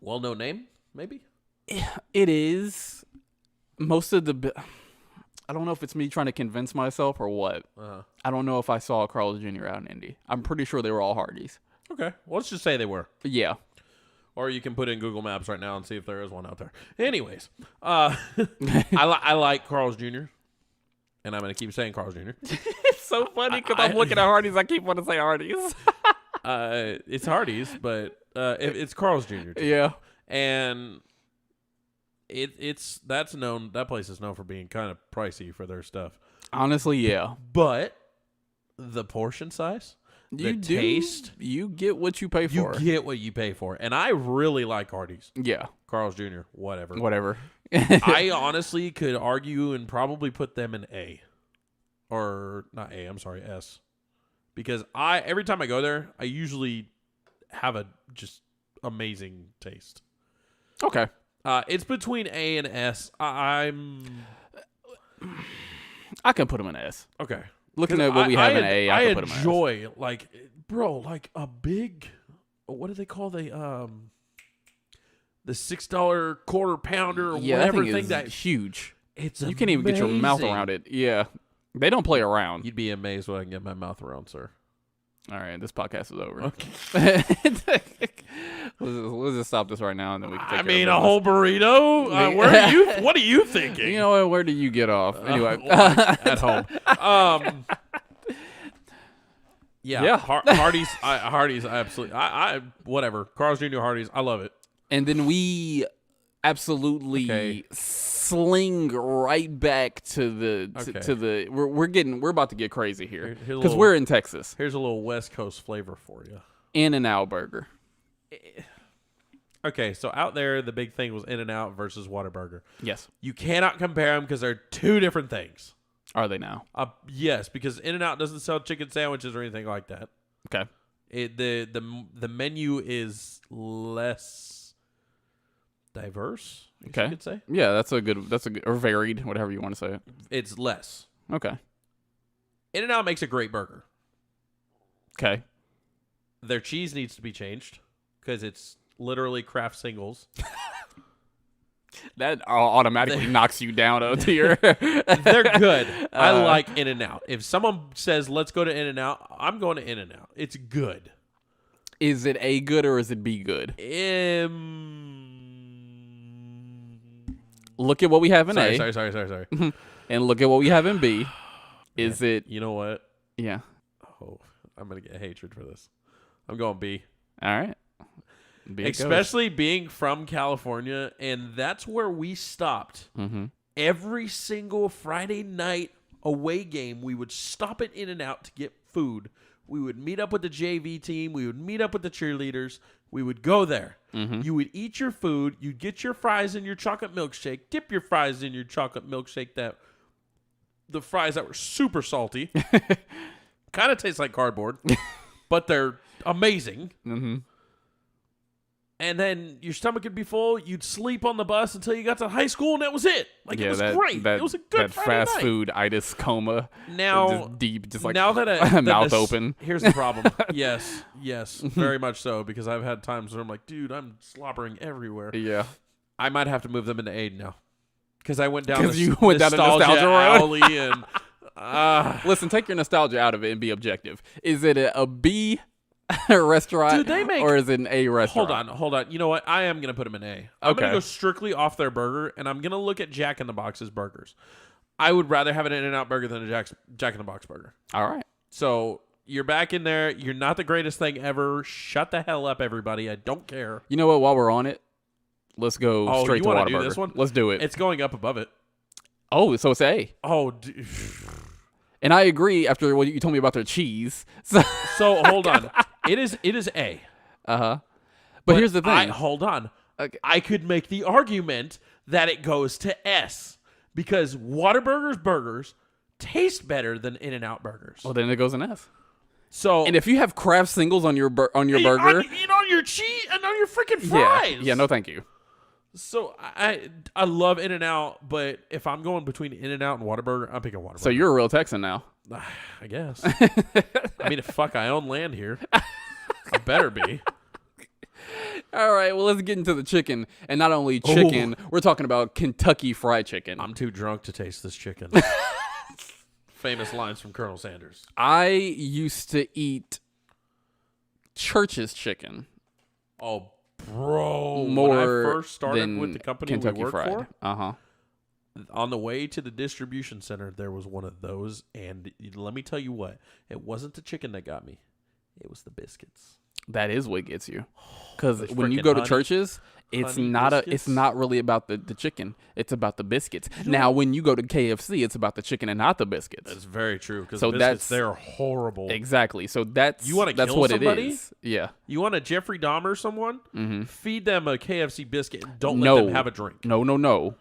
well-known name, maybe? It is. Most of the... I don't know if it's me trying to convince myself or what. I don't know if I saw Carl's Jr. out in Indy. I'm pretty sure they were all Hardee's. Okay. Well, let's just say they were. Yeah. Or you can put in Google Maps right now and see if there is one out there. Anyways, I like Carl's Jr. And I'm going to keep saying Carl's Jr. It's so funny because I'm looking at Hardee's. I keep wanting to say Hardee's. It's Hardee's, but it's Carl's Jr. too. Yeah. And that place is known for being kind of pricey for their stuff. Honestly, yeah. But the portion size, taste, you get what you pay for. You get what you pay for. And I really like Hardee's. Yeah. Carl's Jr., whatever. I honestly could argue and probably put them in A. Or not A, I'm sorry, S. Because every time I go there, I usually have a just amazing taste. Okay. It's between A and S. I can put them in S. Okay. Looking at what we have in A, I can put them in S. I enjoy, like, bro, like a big, what do they call the $6 quarter pounder or whatever thing that huge. It's you can't even get your mouth around it. Yeah. They don't play around. You'd be amazed what I can get my mouth around, sir. All right, this podcast is over. Okay. Let's just stop this right now, and then we can take care of a whole burrito? What are you thinking? You know what? Where do you get off? Anyway. At home. Yeah. Hardee's. Hardee's, absolutely. Whatever. Carl's Jr. Hardee's. I love it. And then we absolutely sling right back to the we're about to get crazy here because we're in Texas. Here's a little West Coast flavor for you. In-N-Out burger. Okay, so out there the big thing was In-N-Out versus Whataburger. Yes. You cannot compare them because they're two different things. Are they now? Yes, because In-N-Out doesn't sell chicken sandwiches or anything like that. Okay. The menu is less diverse, you could say. Yeah, that's a good, or varied, whatever you want to say it. It's less. Okay. In-N-Out makes a great burger. Okay. Their cheese needs to be changed because it's literally Kraft singles. That automatically knocks you down a tier. They're good. I like In-N-Out. If someone says, let's go to In-N-Out, I'm going to In-N-Out. It's good. Is it A good or is it B good? Look at what we have in A. Sorry. And look at what we have in B. Is it... You know what? Yeah. Oh, I'm going to get hatred for this. I'm going B. All right. B Especially being from California, and that's where we stopped. Mm-hmm. Every single Friday night away game, we would stop at In-N-Out to get food. We would meet up with the JV team. We would meet up with the cheerleaders. We would go there. Mm-hmm. You would eat your food. You'd get your fries in your chocolate milkshake. Dip your fries in your chocolate milkshake. The fries that were super salty. Kind of taste like cardboard, but they're amazing. Mm-hmm. And then your stomach would be full. You'd sleep on the bus until you got to high school, and that was it. It was great. It was a good that Friday fast night. Food itis coma. Now, just deep, just like now that mouth open. Here's the problem. Yes, very much so. Because I've had times where I'm like, dude, I'm slobbering everywhere. Yeah, I might have to move them into Aid now. Because I went down the nostalgia alley and. Listen, take your nostalgia out of it and be objective. Is it a B restaurant, or is it an A restaurant? Hold on. You know what? I am going to put them in A. I'm going to go strictly off their burger, and I'm going to look at Jack in the Box's burgers. I would rather have an In-N-Out burger than a Jack in the Box burger. All right. So you're back in there. You're not the greatest thing ever. Shut the hell up, everybody. I don't care. You know what? While we're on it, let's go straight to Whataburger. Do this one? Let's do it. It's going up above it. Oh, so it's A. Oh, and I agree after what you told me about their cheese. So hold on. It is A. Uh-huh. But here's the thing. Hold on. Okay. I could make the argument that it goes to S because Whataburger's burgers taste better than In-N-Out burgers. Well, then it goes in S. So, and if you have Kraft singles on your burger, on your cheese and on your freaking fries. Yeah, no, thank you. So I love In-N-Out, but if I'm going between In-N-Out and Whataburger, I'm picking Whataburger. So you're a real Texan now. I guess. I mean, fuck, I own land here. I better be. All right, well, let's get into the chicken. And not only chicken, we're talking about Kentucky Fried Chicken. I'm too drunk to taste this chicken. Famous lines from Colonel Sanders. I used to eat Church's chicken. Oh, bro. More when I first started than with the company Kentucky we worked Fried. for, Uh-huh. on the way to the distribution center, there was one of those. And let me tell you what. It wasn't the chicken that got me. It was the biscuits. That is what gets you. Because Those when you frickin' go to honey- Church's, it's not really about the chicken. It's about the biscuits. Now, when you go to KFC, it's about the chicken and not the biscuits. That's very true. Because So the that's- biscuits, they're horrible. Exactly. So that's You wanna that's kill what somebody? it is. Yeah. You want to Jeffrey Dahmer someone? Mm-hmm. Feed them a KFC biscuit and don't let them have a drink. No.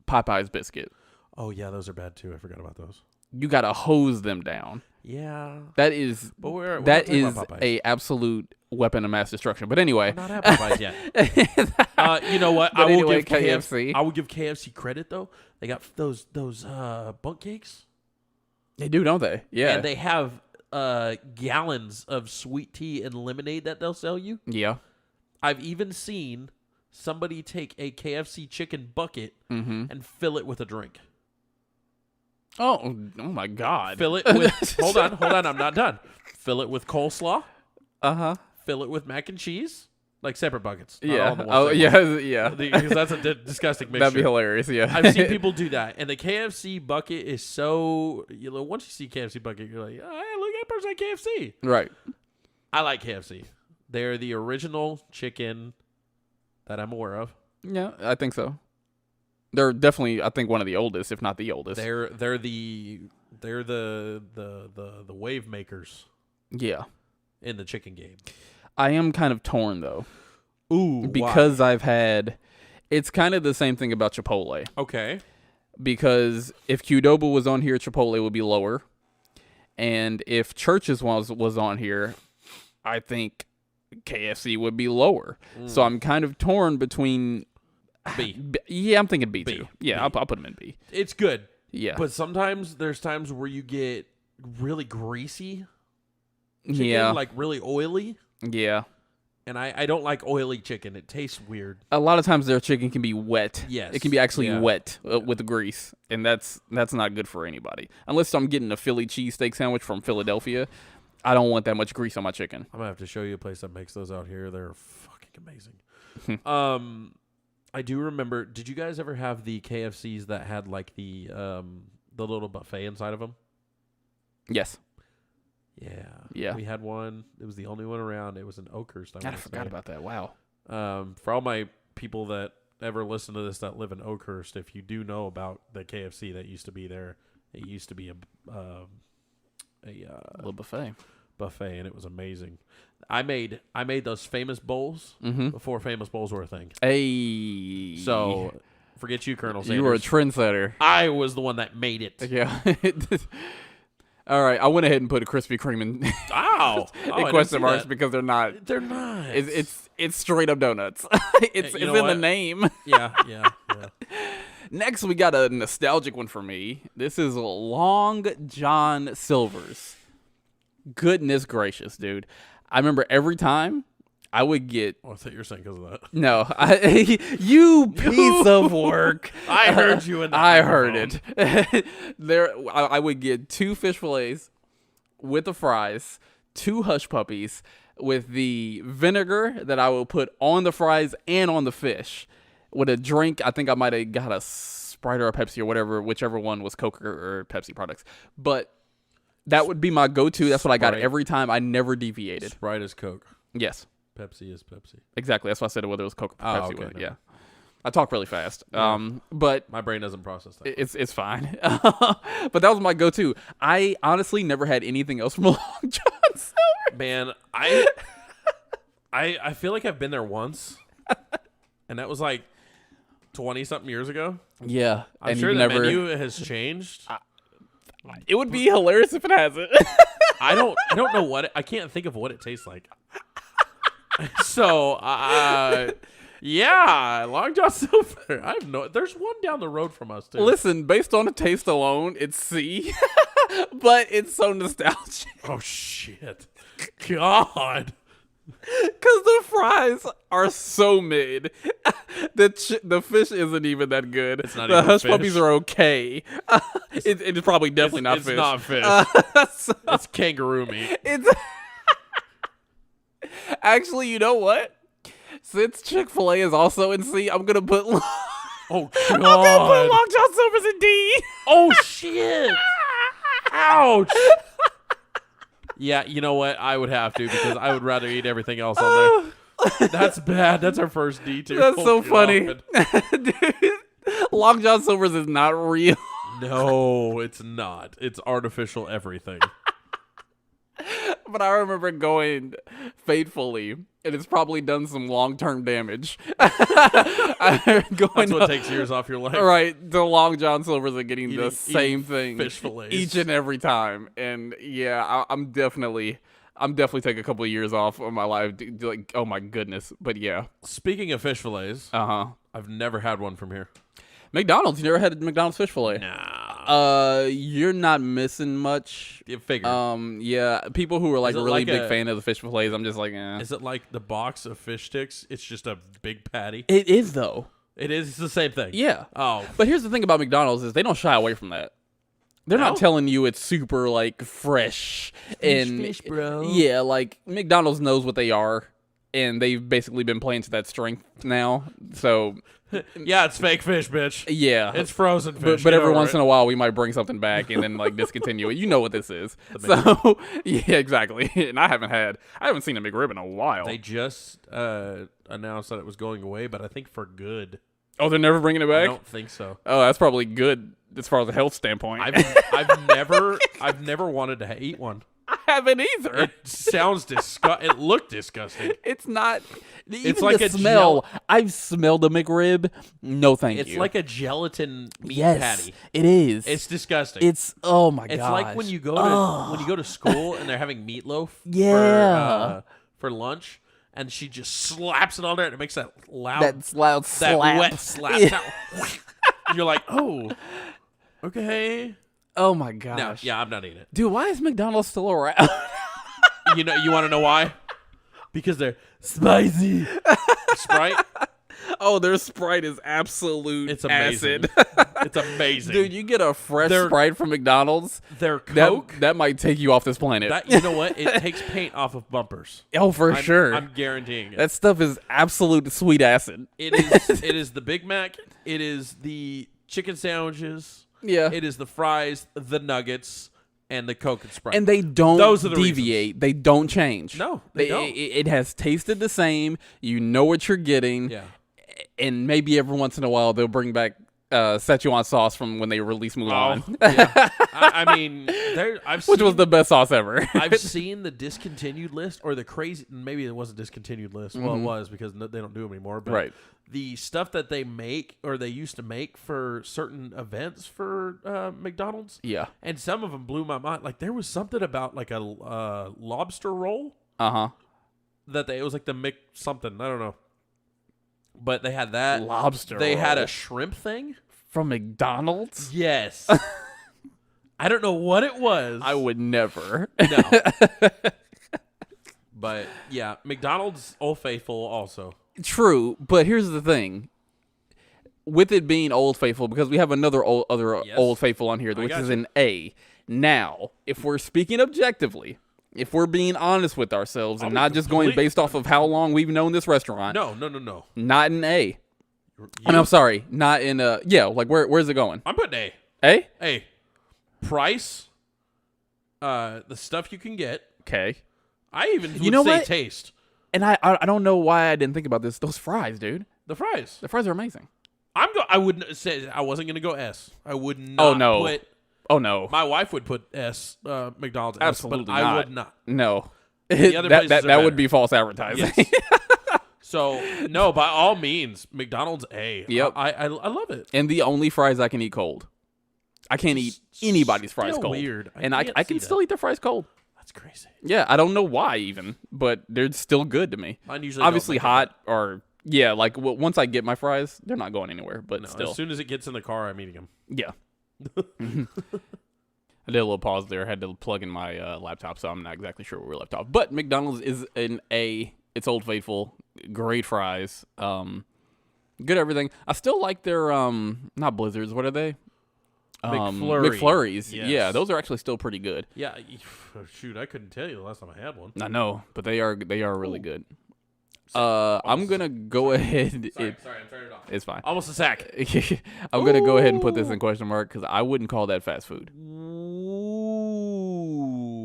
Popeye's biscuit. Oh, yeah, those are bad too. I forgot about those. you gotta hose them down. Yeah. That is But we're that not talking is about Popeyes. a absolute weapon of mass destruction. But anyway, We're not at Popeyes yet. You know what? But I will anyway, give KFC. KFC. I will give KFC credit though. They got those bunk cakes. They do, don't they? Yeah. And they have gallons of sweet tea and lemonade that they'll sell you. Yeah. I've even seen somebody take a KFC chicken bucket and fill it with a drink. Oh my God. Fill it with hold on, I'm not done. Fill it with coleslaw. Fill it with mac and cheese. Like separate buckets. Not all in the one Oh, thing. yeah. Because that's a disgusting mixture. That'd be hilarious, yeah. I've seen people do that. And the KFC bucket is so, once you see KFC bucket, you're like, oh, hey, look at that person at KFC. Right. I like KFC. They're the original chicken that I'm aware of. Yeah, I think so. They're definitely, I think, one of the oldest, if not the oldest. They're the wave makers. Yeah. In the chicken game. I am kind of torn though. Ooh, because why? I've had, it's kind of the same thing about Chipotle. Okay. Because if Qdoba was on here, Chipotle would be lower, and if Church's was on here, I think KFC would be lower. So I'm kind of torn between B. Yeah, I'm thinking B too. Yeah, B. I'll put them in B. It's good. Yeah, but sometimes there's times where you get really greasy. Chicken, yeah, like really oily. Yeah. And I don't like oily chicken. It tastes weird. A lot of times their chicken can be wet. Yes. It can be actually wet with grease. And that's not good for anybody. Unless I'm getting a Philly cheesesteak sandwich from Philadelphia, I don't want that much grease on my chicken. I'm going to have to show you a place that makes those out here. They're fucking amazing. I do remember, did you guys ever have the KFCs that had like the little buffet inside of them? Yes. Yeah. We had one. It was the only one around. It was in Oakhurst. I forgot about that. Wow. For all my people that ever listen to this that live in Oakhurst, if you do know about the KFC that used to be there, it used to be a little buffet, and it was amazing. I made those famous bowls before famous bowls were a thing. Hey. So forget you, Colonel Sanders. You were a trendsetter. I was the one that made it. Yeah. All right, I went ahead and put a Krispy Kreme in, in question marks because they're not. They're not. It's straight up donuts. it's in the name. Yeah. Next, we got a nostalgic one for me. This is Long John Silver's. Goodness gracious, dude! I remember every time I would get. Oh, I thought you were saying because of that. No, you piece of work. I heard you in the I heard it. I would get 2 fish fillets with the fries, 2 hush puppies with the vinegar that I would put on the fries and on the fish. With a drink, I think I might have got a Sprite or a Pepsi or whatever, whichever one was Coke or Pepsi products. But that would be my go-to. That's what I got every time. I never deviated. Sprite is Coke. Yes. Pepsi is Pepsi. Exactly. That's why I said whether it was Coke or Pepsi. Okay, with it. Yeah. I talk really fast. But my brain doesn't process that. It's fine. But that was my go-to. I honestly never had anything else from Long John Silver. Man, I feel like I've been there once, and that was like 20-something years ago. Yeah, I'm sure the menu has changed. It would be hilarious if it hasn't. I don't know what I can't think of what it tastes like. So, yeah, Long John Silver. I have no. There's one down the road from us too. Listen, based on the taste alone, it's C, but it's so nostalgic. Oh shit, God. Because the fries are so mid. The fish isn't even that good. It's not the even hush fish. puppies are okay. It's probably definitely not fish. It's not fish. It's kangaroo meat. It's actually, you know what? Since Chick-fil-A is also in C, I'm gonna put. Oh God! I'm gonna put Long John Silver's in D. Oh shit! Ouch! Yeah, you know what? I would have to because I would rather eat everything else on there. That's bad. That's our first D tier. That's so funny. Dude, Long John Silver's is not real. No, it's not. It's artificial everything. But I remember going faithfully and it's probably done some long-term damage. That's what takes years off your life. Right, the Long John Silvers are getting the same thing fish fillets each and every time, and yeah, I'm definitely taking a couple of years off of my life. Like, oh my goodness, but yeah. Speaking of fish fillets, I've never had one from here. McDonald's, you never had a McDonald's fish fillet? Nah. You're not missing much. You figure. Yeah, people who are like really like big fan of the fish fillets, I'm just like, Is it like the box of fish sticks? It's just a big patty. It is though. It is. It's the same thing. Yeah. Oh. But here's the thing about McDonald's is they don't shy away from that. They're not telling you it's super like fresh fish, bro. Yeah, like McDonald's knows what they are, and they've basically been playing to that strength now. So yeah, it's fake fish, bitch. Yeah, it's frozen fish. But every once in a while, we might bring something back and then like discontinue it. You know what this is. So yeah, exactly. And I haven't seen a McRib in a while. They just announced that it was going away, but I think for good. Oh, they're never bringing it back? I don't think so. Oh, that's probably good as far as a health standpoint. I've never wanted to eat one. I haven't either. It sounds disgusting. It looked disgusting. It's not. It's like the smell. I've smelled a McRib. No, thank you. It's like a gelatin meat patty. It is. It's disgusting. Oh my god. It's like when you go to school and they're having meatloaf. For lunch. And she just slaps it on there, and it makes that loud slap. Wet slap. Yeah. You're like, oh, okay. Oh my gosh. No, yeah, I'm not eating it, dude. Why is McDonald's still around? You want to know why? Because they're spicy. Sprite. Oh, their Sprite is absolute. It's amazing. Acid. It's amazing, dude. You get a fresh Sprite from McDonald's. Their Coke that might take you off this planet. You know what? It takes paint off of bumpers. Oh, for sure. I'm guaranteeing it. That stuff is absolute sweet acid. It is. It is the Big Mac. It is the chicken sandwiches. Yeah. It is the fries, the nuggets, and the Coke and Sprite. And they don't deviate. Reasons. They don't change. No, they don't. It has tasted the same. You know what you're getting. Yeah. And maybe every once in a while they'll bring back Szechuan sauce from when they released Mulan. Oh, yeah. I mean, which was the best sauce ever. I've seen the discontinued list or the crazy. Maybe it wasn't discontinued list. Well, it was because they don't do them anymore. But the stuff that they make or they used to make for certain events for McDonald's. Yeah. And some of them blew my mind. Like there was something about like a lobster roll. That it was like the Mc something. I don't know. But they had that lobster. They roll. had a shrimp thing from McDonald's. Yes. I don't know what it was. I would never. No. But yeah, McDonald's Old Faithful also. True, but here's the thing. With it being Old Faithful, because we have another Old Faithful on here, which is an A. Now, if we're speaking objectively, if we're being honest with ourselves and not just going based off of how long we've known this restaurant. No. Not an A. I'm sorry. Not in a... Yeah, like where's it going? I'm putting A. A? A. Price. The stuff you can get. Okay. I even would say taste. And I don't know why I didn't think about this. Those fries, dude. The fries. The fries are amazing. I wouldn't say... I wasn't going to go S. I would not put... Oh, no. My wife would put S, McDonald's Absolutely S, but not. I would not. No. The other places that would be false advertising. Yes. So, no, by all means, McDonald's A. Yep. I love it. And the only fries I can eat cold. I can't eat anybody's fries cold. Weird. I can still eat their fries cold. That's crazy. Yeah, I don't know why even, but they're still good to me. Mine usually obviously hot or... Yeah, like once I get my fries, they're not going anywhere, but still. As soon as it gets in the car, I'm eating them. Yeah. I did a little pause there. I had to plug in my laptop, so I'm not exactly sure where we left off. But McDonald's is an A. It's Old Faithful. Great fries. Good everything. I still like their, not Blizzards. What are they? McFlurries. Yes. Yeah, those are actually still pretty good. Yeah. Shoot, I couldn't tell you the last time I had one. I know, but they are really good. I'm going to go ahead. Sorry, I'm turning it off. It's fine. Almost a sack. I'm going to go ahead and put this in question mark because I wouldn't call that fast food. Ooh,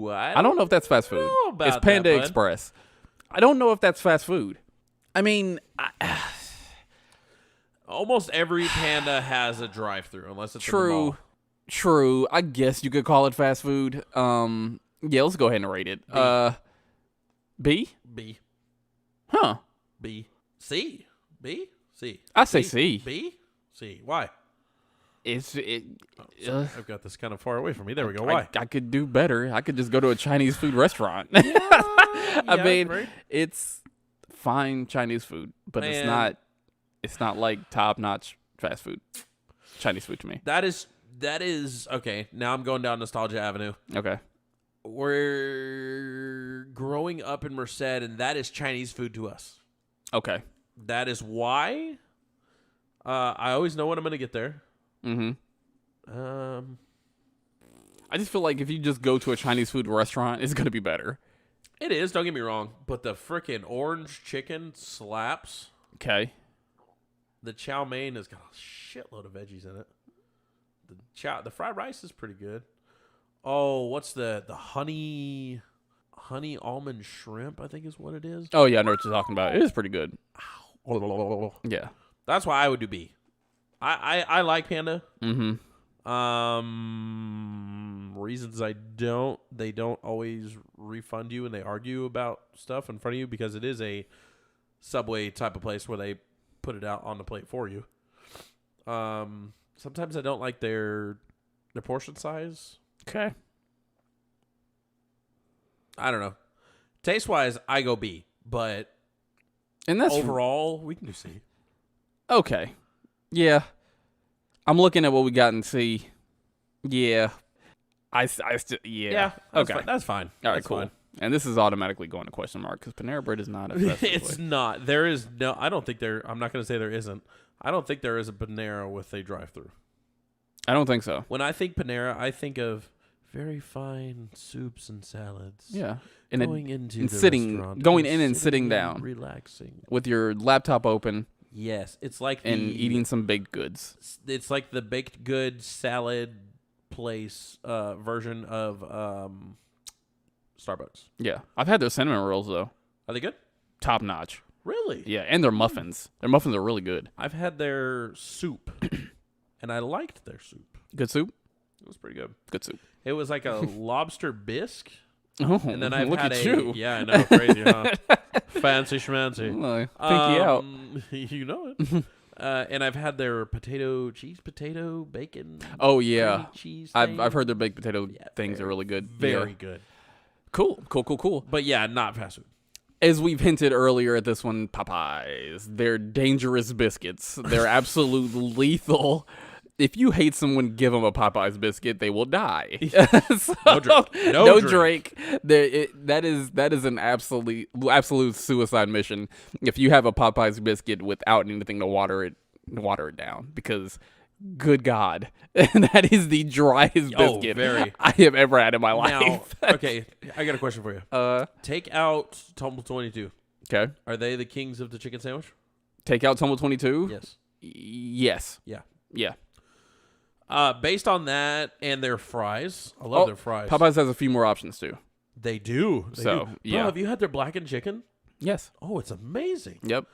I don't know if that's fast food. It's Panda Express. I don't know if that's fast food. I mean... Almost every Panda has a drive-thru, unless it's in the mall. True. I guess you could call it fast food. Yeah, let's go ahead and rate it. B? B. Huh. B. C. B. C. I say C. B. C. Why? Oh, I've got this kind of far away from me. There we go. Why? I could do better. I could just go to a Chinese food restaurant. I mean, right? it's fine Chinese food, but it's not like top-notch fast food. Chinese food to me. That is okay. Now I'm going down nostalgia avenue. Okay. We're growing up in Merced, and that is Chinese food to us. Okay. That is why I always know when I'm going to get there. Mm-hmm. I just feel like if you just go to a Chinese food restaurant, it's going to be better. It is, don't get me wrong, but the freaking orange chicken slaps. Okay. The chow mein has got a shitload of veggies in it. The fried rice is pretty good. Oh, what's the honey almond shrimp, I think is what it is. Oh, yeah, I know what you're talking about. It is pretty good. Yeah. That's why I would do B. I like Panda. Mm-hmm. Reasons they don't always refund you and they argue about stuff in front of you because it is a Subway type of place where they put it out on the plate for you. Sometimes I don't like their portion size. Okay. I don't know. Taste wise, I go B, but that's overall we can do C. Okay. Yeah. I'm looking at what we got in C. Yeah. I still, yeah. Yeah. Okay. That's fine. All right, that's cool. Fine. And this is automatically going to question mark because Panera Bread is not a fast food It's place. not. There is no. I don't think there. I'm not going to say there isn't. I don't think there is a Panera with a drive-through. I don't think so. When I think Panera, I think of very fine soups and salads. Yeah. Going in and sitting down, relaxing with your laptop open. Yes, it's like eating some baked goods. It's like the baked goods salad place version of Starbucks. Yeah, I've had their cinnamon rolls though. Are they good? Top notch. Really? Yeah, and their muffins. Their muffins are really good. I've had their soup, and I liked their soup. Good soup. It was pretty good. Good soup. It was like a lobster bisque. Oh, And then I've look had at you. Yeah, I know, crazy, huh? Fancy schmancy. Pinky out. You know it. And I've had their potato, bacon. Oh yeah, cheese. I've heard their baked potato things are really good. Very good. Cool. But yeah, not fast food. As we've hinted earlier at this one, Popeyes. They're dangerous biscuits. They're absolute lethal. If you hate someone, give them a Popeyes biscuit, they will die. So, no drink. That is an absolute suicide mission. If you have a Popeyes biscuit without anything to water it down, because good God, that is the driest biscuit I have ever had in my life. Now, okay, I got a question for you. Take out Tumble 22. Okay. Are they the kings of the chicken sandwich? Take out Tumble 22? Yes. Yes. Yeah. Based on that and their fries, I love their fries. Popeyes has a few more options too. They do. Bro, have you had their blackened chicken? Yes. Oh, it's amazing. Yep.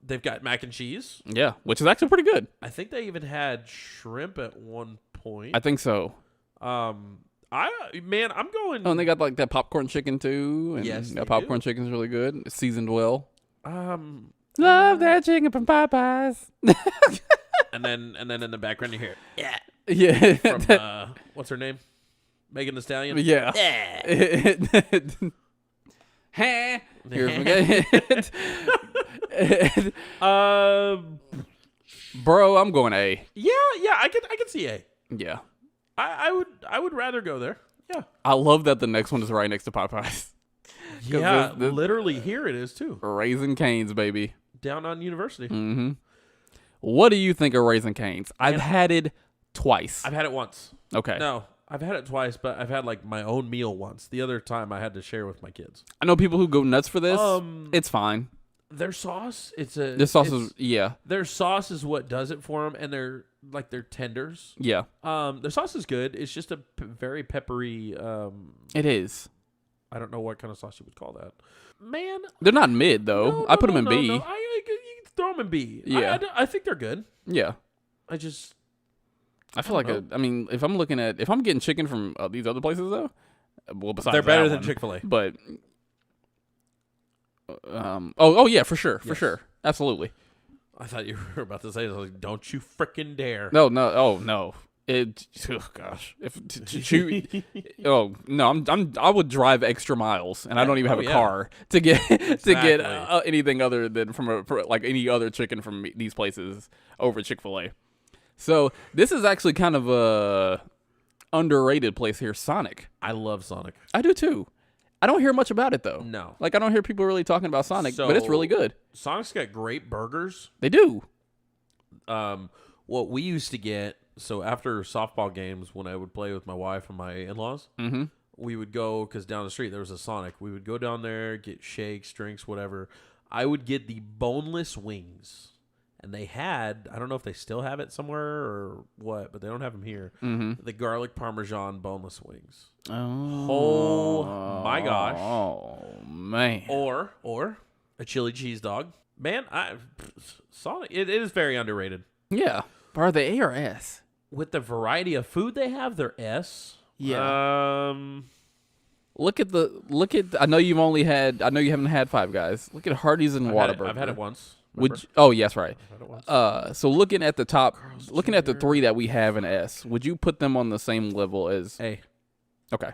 They've got mac and cheese. Yeah, which is actually pretty good. I think they even had shrimp at one point. I think so. I'm going. Oh, and they got like that popcorn chicken too. And yes, that popcorn chicken's really good. It's seasoned well. Love that chicken from Popeyes. and then in the background you hear, yeah. From what's her name? Megan Thee Stallion. Yeah. Here's bro, I'm going A. Yeah, I can see A. Yeah. I would rather go there. Yeah. I love that the next one is right next to Popeyes. Yeah, literally here it is too. Raising Cane's, baby. Down on University. Mm-hmm. What do you think of Raising Cane's? I've had it twice. I've had it once. Okay. No, I've had it twice, but I've had like my own meal once. The other time I had to share with my kids. I know people who go nuts for this. It's fine. Their sauce, Their sauce is what does it for them, and they're tenders. Yeah. Their sauce is good. It's just a very peppery. It is. I don't know what kind of sauce you would call that. Man, they're not mid though. I put them in B. No. You can throw them in B. Yeah. I think they're good. Yeah. I feel like if I'm getting chicken from these other places though, well, besides they're better that than one, Chick-fil-A. But Oh yeah, for sure, for sure, absolutely. I thought you were about to say, like, don't you frickin' dare. No, oh no. Oh gosh. Oh no, I would drive extra miles, and I don't even have a car to get anything other than from like any other chicken from these places over Chick-fil-A. So this is actually kind of a underrated place here, Sonic. I love Sonic. I do too. I don't hear much about it though. No, like I don't hear people really talking about Sonic, but it's really good. Sonic's got great burgers. They do. What we used to get, so after softball games, when I would play with my wife and my in-laws, we would go, because down the street there was a Sonic. We would go down there, get shakes, drinks, whatever. I would get the boneless wings. And they had, I don't know if they still have it somewhere or what, but they don't have them here. The garlic parmesan boneless wings. Oh my gosh. Oh, man. Or a chili cheese dog. Man, Sonic, it is very underrated. Yeah. Are they A or S? With the variety of food they have, they're S. Yeah. Look at I know you haven't had Five Guys. Look at Hardee's and Whataburger. I've had it once. Yes, right. So looking at the top, looking at the three that we have in S, would you put them on the same level as A? Okay.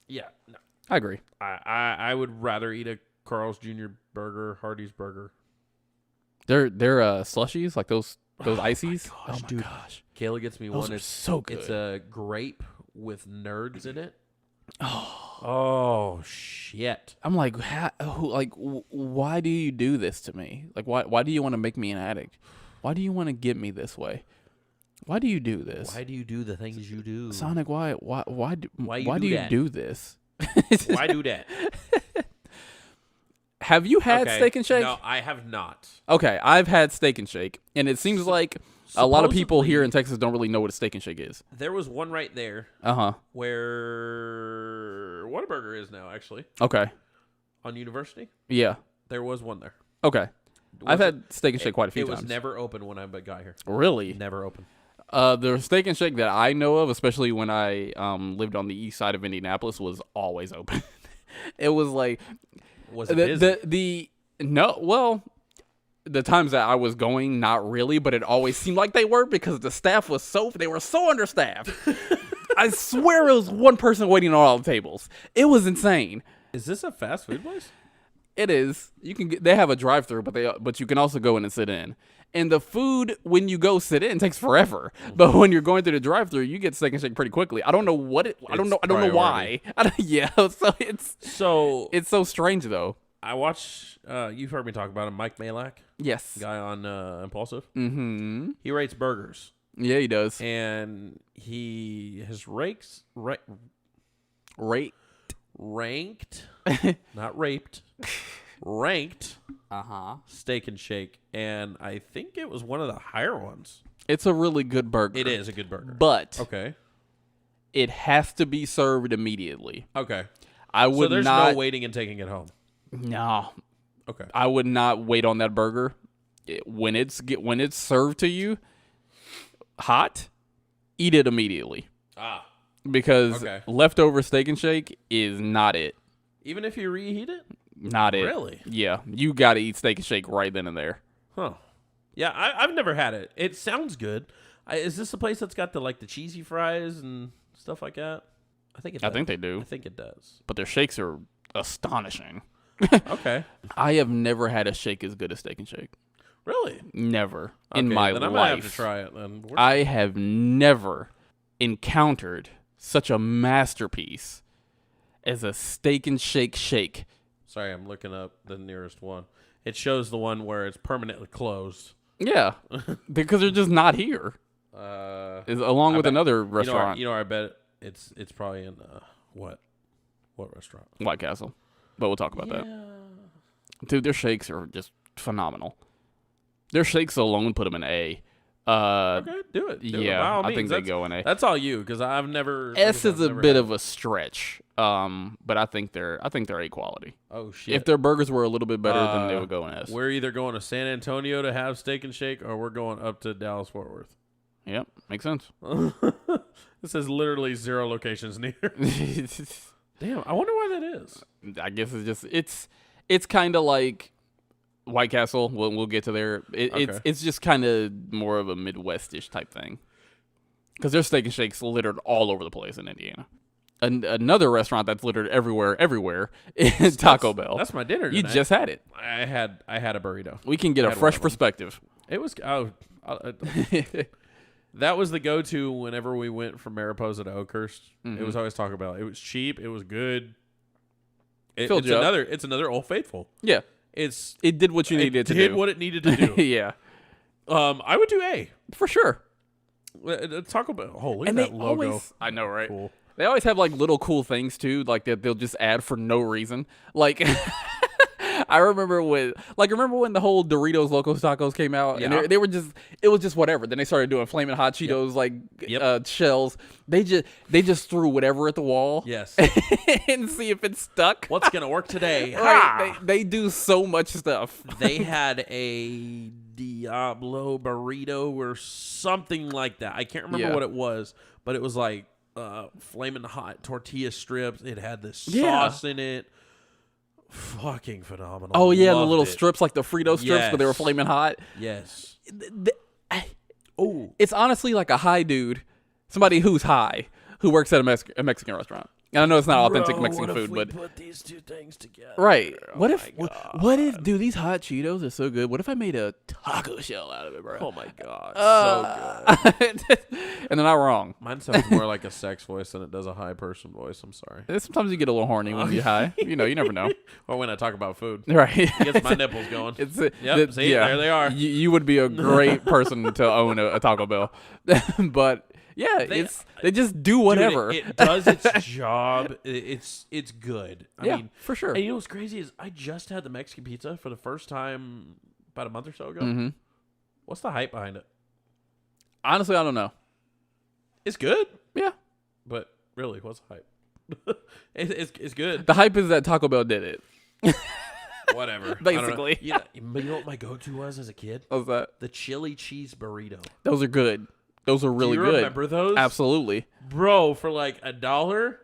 Yeah, no. I agree. I would rather eat a Carl's Jr. burger, Hardee's burger. They're slushies, like those ices. Oh my gosh. Kayla gets me those one. It's so good. It's a grape with nerds in it. Oh shit! I'm like, why do you do this to me? Like, why do you want to make me an addict? Why do you want to get me this way? Why do you do this? Why do you do the things you do, Sonic? Why do you do this? Why do that? Have you had Steak and Shake? No, I have not. Okay, I've had Steak and Shake, and it seems like a lot of people here in Texas don't really know what a Steak and Shake is. There was one right there. Where Whataburger is now, actually. Okay. On University? Yeah. There was one there. Okay. I've had Steak and Shake quite a few times. It was never open when I got here. Really? Never open. The Steak and Shake that I know of, especially when I lived on the east side of Indianapolis, was always open. It was like... Was it busy? The times that I was going, not really, but it always seemed like they were because the staff they were so understaffed. I swear it was one person waiting on all the tables. It was insane. Is this a fast food place? It is. They have a drive-through, but you can also go in and sit in. And the food, when you go sit in, takes forever. But when you're going through the drive-through, you get Steak and Shake pretty quickly. I don't know I don't know why. It's so strange though. I watch. You've heard me talk about him, Mike Malak. Yes, guy on Impulsive. Mm-hmm. He rates burgers. Yeah, he does. And he has ranked, not raped, ranked. Steak and Shake, and I think it was one of the higher ones. It's a really good burger. It is a good burger, but okay, it has to be served immediately. Okay, so there's no waiting and taking it home. No. Okay. I would not wait on that burger. When it's served to you hot, eat it immediately. Because leftover Steak and Shake is not it. Even if you reheat it? Not it. Really? Yeah. You got to eat Steak and Shake right then and there. Huh. Yeah, I've never had it. It sounds good. Is this a place that's got the cheesy fries and stuff like that? I think it does. I think they do. I think it does. But their shakes are astonishing. Okay. I have never had a shake as good as Steak and Shake. Really? Never in my life. Then I might have to try it then. I have never encountered such a masterpiece as a Steak and Shake shake. Sorry, I'm looking up the nearest one. It shows the one where it's permanently closed. Yeah, because they're just not here. Along with another restaurant. You know, I bet it's probably in what restaurant? White Castle. But we'll talk about that. Dude, their shakes are just phenomenal. Their shakes alone put them in A. Okay, do it. I think they go in A. That's all you, because I've never. S is a bit of a stretch, but I think they're A quality. Oh shit! If their burgers were a little bit better, then they would go in S. We're either going to San Antonio to have Steak and Shake, or we're going up to Dallas Fort Worth. Yep, makes sense. This is literally 0 locations near. Damn, I wonder why that is. I guess it's It's kind of like White Castle. We'll get to there. It's just kind of more of a Midwest-ish type thing. Because there's Steak and Shakes littered all over the place in Indiana. Another restaurant that's littered everywhere is Taco Bell. That's my dinner tonight. You just had it. I had a burrito. We can get a fresh perspective. It was that was the go-to whenever we went from Mariposa to Oakhurst. It was always Taco Bell. It was cheap. It was good. It's another Old Faithful. Yeah, it did what you needed to do. It did what it needed to do. Yeah. I would do A for sure. Taco Bell. Oh, look at that logo. I know, right? Cool. They always have like little cool things too, like that they'll just add for no reason. Like I remember when the whole Doritos Locos Tacos came out, and they were it was just whatever. Then they started doing Flamin' Hot Cheetos shells. They just threw whatever at the wall. Yes. And see if it stuck. What's gonna work today? Right. They do so much stuff. They had a Diablo burrito or something like that. I can't remember what it was, but it was like flaming hot tortilla strips. It had this sauce in it. Fucking phenomenal. Oh yeah, Loved the little it. strips, like the Frito strips, but they were flaming hot. Yes. It's honestly like a high dude, somebody who's high, who works at a Mexican restaurant. And I know it's not authentic Mexican what food, if we but put these two things together. right. Oh What if dude, these hot Cheetos are so good. What if I made a taco shell out of it, bro? Oh my god, so good. And they're not wrong. Mine sounds more like a sex voice than it does a high person voice. I'm sorry. Sometimes you get a little horny when you're high. You never know. Or when I talk about food. Right. It gets my nipples going. Yep, see, there they are. You would be a great person to own a Taco Bell. But yeah, they just do whatever. Dude, it does its job. It's good. I mean, for sure. And you know what's crazy is I just had the Mexican pizza for the first time about a month or so ago. Mm-hmm. What's the hype behind it? Honestly, I don't know. It's good. Yeah. But really, what's the hype? it's good. The hype is that Taco Bell did it. Whatever. Basically. But you know what my go-to was as a kid? What's that? The chili cheese burrito. Those are good. Those are really Do you good. Remember those? Absolutely. Bro, for like $1.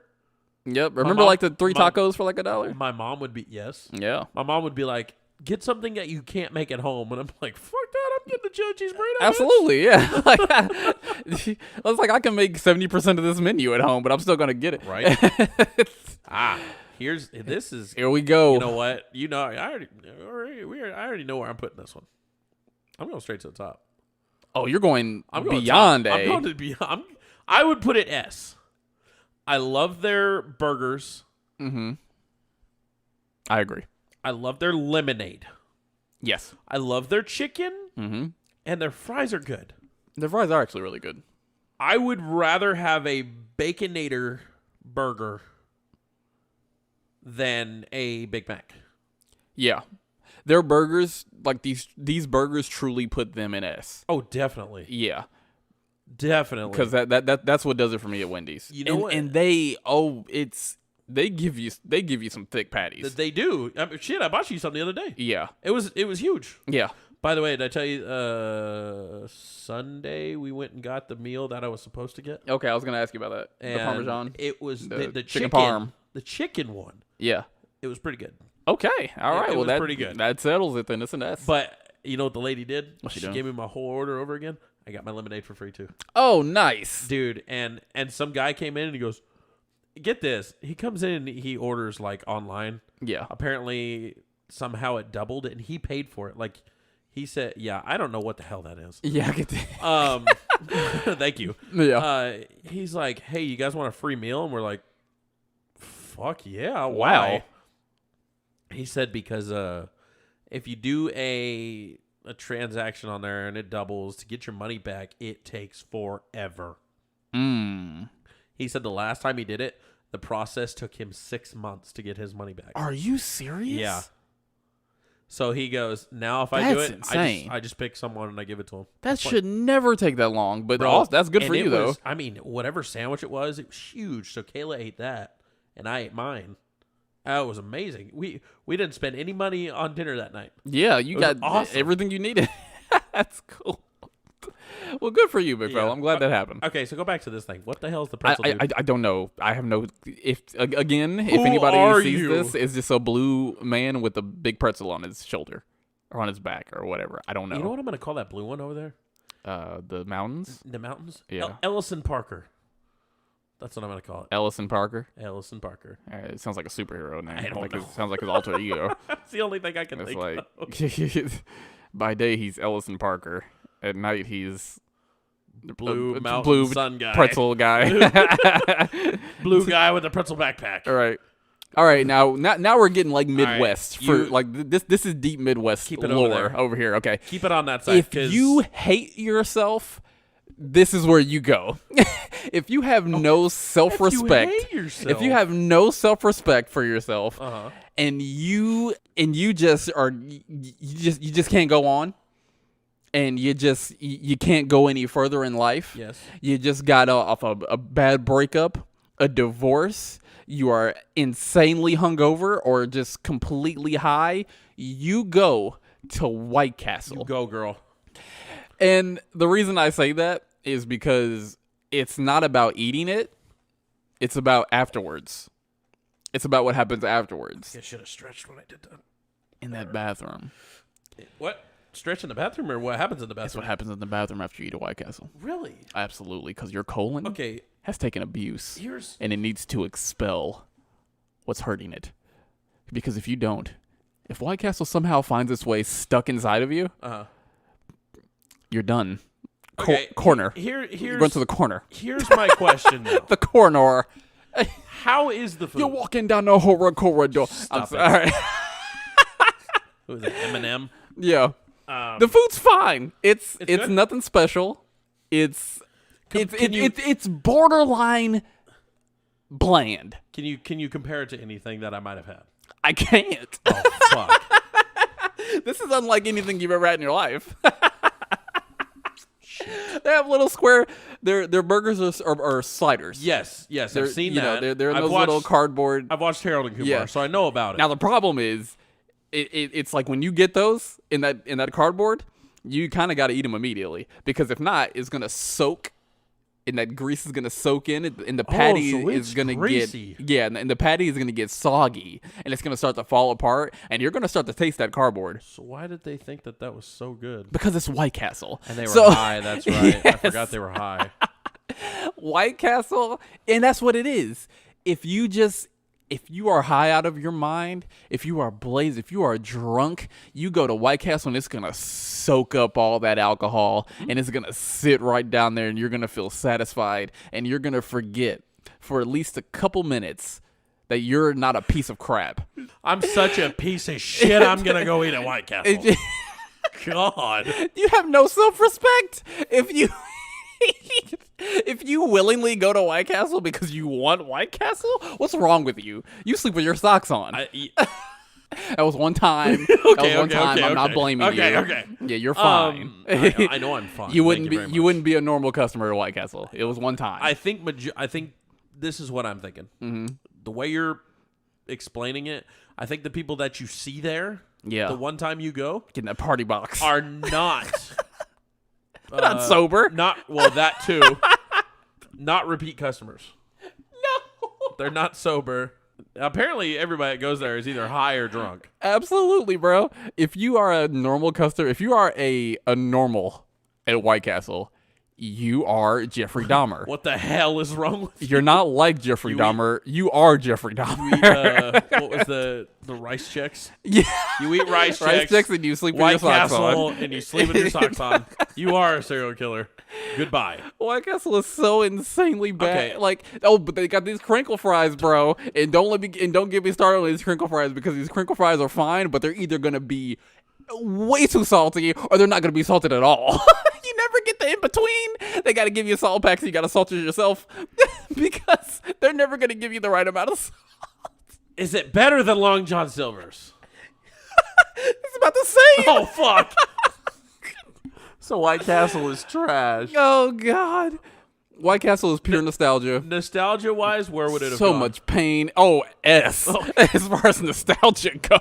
Yep. Remember like the 3 tacos for like $1? My mom would be, yes. Yeah. My mom would be like, get something that you can't make at home. And I'm like, fuck that. I'm getting the chili cheese burrito. Absolutely. Yeah. I was like, I can make 70% of this menu at home, but I'm still going to get it. Right. Here we go. You know what? I already know where I'm putting this one. I'm going straight to the top. Oh, you're going beyond A. I'm going to beyond. I would put it S. I love their burgers. Mm-hmm. I agree. I love their lemonade. Yes. I love their chicken. Mm-hmm. And their fries are good. Their fries are actually really good. I would rather have a Baconator burger than a Big Mac. Yeah. Their burgers, like these burgers truly put them in S. Oh, definitely. Yeah. Definitely. Because that's what does it for me at Wendy's. You know what? And they give you some thick patties. They do. I mean, shit, I bought you some the other day. Yeah. It was huge. Yeah. By the way, did I tell you Sunday we went and got the meal that I was supposed to get? Okay, I was going to ask you about that. And the Parmesan. It was the chicken parm. The chicken one. Yeah. It was pretty good. Okay. All right. It well, was pretty good. That settles it then. It's an S. But you know what the lady did? What's she doing? Gave me my whole order over again. I got my lemonade for free too. Oh, nice. Dude, and some guy came in and he goes, get this. He comes in and he orders like online. Yeah. Apparently somehow it doubled and he paid for it. Like he said, yeah, I don't know what the hell that is. Yeah, I get that. Thank you. Yeah. He's like, hey, you guys want a free meal? And we're like, fuck yeah. Wow. Why? He said because if you do a transaction on there and it doubles, to get your money back, it takes forever. He said the last time he did it, the process took him 6 months to get his money back. Are you serious? Yeah. So he goes, now if I do it, insane. I just pick someone and I give it to him. That should never take that long, but that's good for you, though. I mean, whatever sandwich it was huge. So Kayla ate that, and I ate mine. It was amazing. We didn't spend any money on dinner that night. Yeah, you got awesome. everything you needed. That's cool. Well, good for you, big fella. I'm glad that happened. Okay, so go back to this thing. What the hell is the pretzel dude? I don't know. I have no. If again, if Who anybody are sees you? this, it's just a blue man with a big pretzel on his shoulder or on his back or whatever. I don't know. You know what I'm going to call that blue one over there? The mountains. The mountains? Yeah. Ellison Parker. That's what I'm going to call it. Ellison Parker. Ellison Parker. It sounds like a superhero name. I don't know. It sounds like his alter ego. That's the only thing I can It's think like of. by day he's Ellison Parker. At night he's Blue mountain blue sun guy. pretzel guy. Blue guy with a pretzel backpack. All right. Now we're getting like Midwest right, for this is deep Midwest Keep it lore over here. Okay, Keep it on that side. if you hate yourself, this is where you go. If you have no self-respect, if you have no self-respect for yourself, and you just can't go on, and you can't go any further in life. Yes. You just got off a bad breakup, a divorce. You are insanely hungover or just completely high. You go to White Castle. You go, girl. And the reason I say that is because it's not about eating it. It's about afterwards. It's about what happens afterwards. I should have stretched when I did that. In that bathroom. What? Stretch in the bathroom or what happens in the That's bathroom? what happens in the bathroom after you eat a White Castle. Really? Absolutely, because your colon has taken abuse. And it needs to expel what's hurting it. Because if you don't, if White Castle somehow finds its way stuck inside of you, you're done. Corner. Here's You're going to the corner. Here's my question, though. The corner. How is the food? You're walking down the horror corridor. I'm sorry. Who is it? Eminem? Yeah. The food's fine. It's good? nothing special. It's borderline bland. Can you compare it to anything that I might have had? I can't. Oh fuck. This is unlike anything you've ever had in your life. They have little square. Their burgers are sliders. Yes, I've seen that. They're in those little cardboard. I've watched Harold and Kumar, so I know about it. Now the problem is, it's like when you get those in that cardboard, you kind of got to eat them immediately because if not, it's gonna soak, and that grease is gonna soak in, and the patty is gonna greasy. and the patty is gonna get soggy, and it's gonna start to fall apart, and you're gonna start to taste that cardboard. So why did they think that was so good? Because it's White Castle, and they were high. That's right. Yes. I forgot they were high. White Castle, and that's what it is. If you are high out of your mind, if you are blazed, if you are drunk, you go to White Castle and it's going to soak up all that alcohol and it's going to sit right down there and you're going to feel satisfied and you're going to forget for at least a couple minutes that you're not a piece of crap. I'm such a piece of shit. I'm going to go eat at White Castle. God. You have no self-respect if you willingly go to White Castle because you want White Castle, what's wrong with you? You sleep with your socks on. That was one time. I'm not blaming you. Okay. Yeah, you're fine. I know I'm fine. You wouldn't be a normal customer at White Castle. It was one time. I think this is what I'm thinking. Mm-hmm. The way you're explaining it, I think the people that you see there, the one time you go, getting that party box, are not. Not sober. That too. Not repeat customers. No. They're not sober. Apparently, everybody that goes there is either high or drunk. Absolutely, bro. If you are a normal customer, if you are a normal at White Castle, you are Jeffrey Dahmer. What the hell is wrong with you? You're not like Jeffrey Dahmer. You are Jeffrey Dahmer. What was the rice checks? Yeah. You eat rice checks and you sleep with your White socks Castle on. and you sleep with your socks on. You are a serial killer. Goodbye. White Castle is so insanely bad. Okay. But they got these crinkle fries, bro. And don't get me started on these crinkle fries because these crinkle fries are fine, but they're either gonna be way too salty or they're not gonna be salted at all. You never get the in between. They gotta give you a salt pack, so you gotta salt it yourself because they're never gonna give you the right amount of salt. Is it better than Long John Silver's? It's about the same. Oh fuck. So White Castle is trash. Oh god. White Castle is pure nostalgia. Nostalgia wise, where would it have so gone? much pain. Oh, as far as nostalgia goes.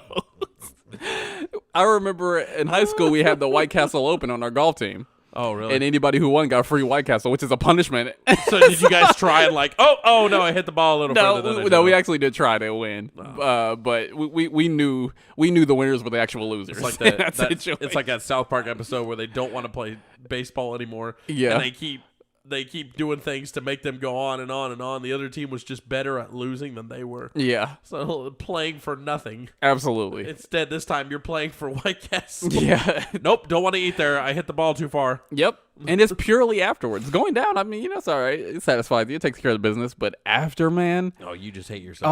I remember in high school we had the White Castle Open on our golf team. Oh, really? And anybody who won got free White Castle, which is a punishment. So did you guys try and like, oh no, I hit the ball a little further than No, we actually did try to win. But we knew the winners were the actual losers. It's like it's like that South Park episode where they don't want to play baseball anymore. Yeah. And they keep doing things to make them go on and on and on. The other team was just better at losing than they were. Yeah. So playing for nothing. Absolutely. Instead, this time you're playing for White Castle. Yeah. Nope, don't want to eat there. I hit the ball too far. Yep. And it's purely afterwards. Going down, I mean, it's all right. It satisfies you. It takes care of the business. But after, man. Oh, you just hate yourself.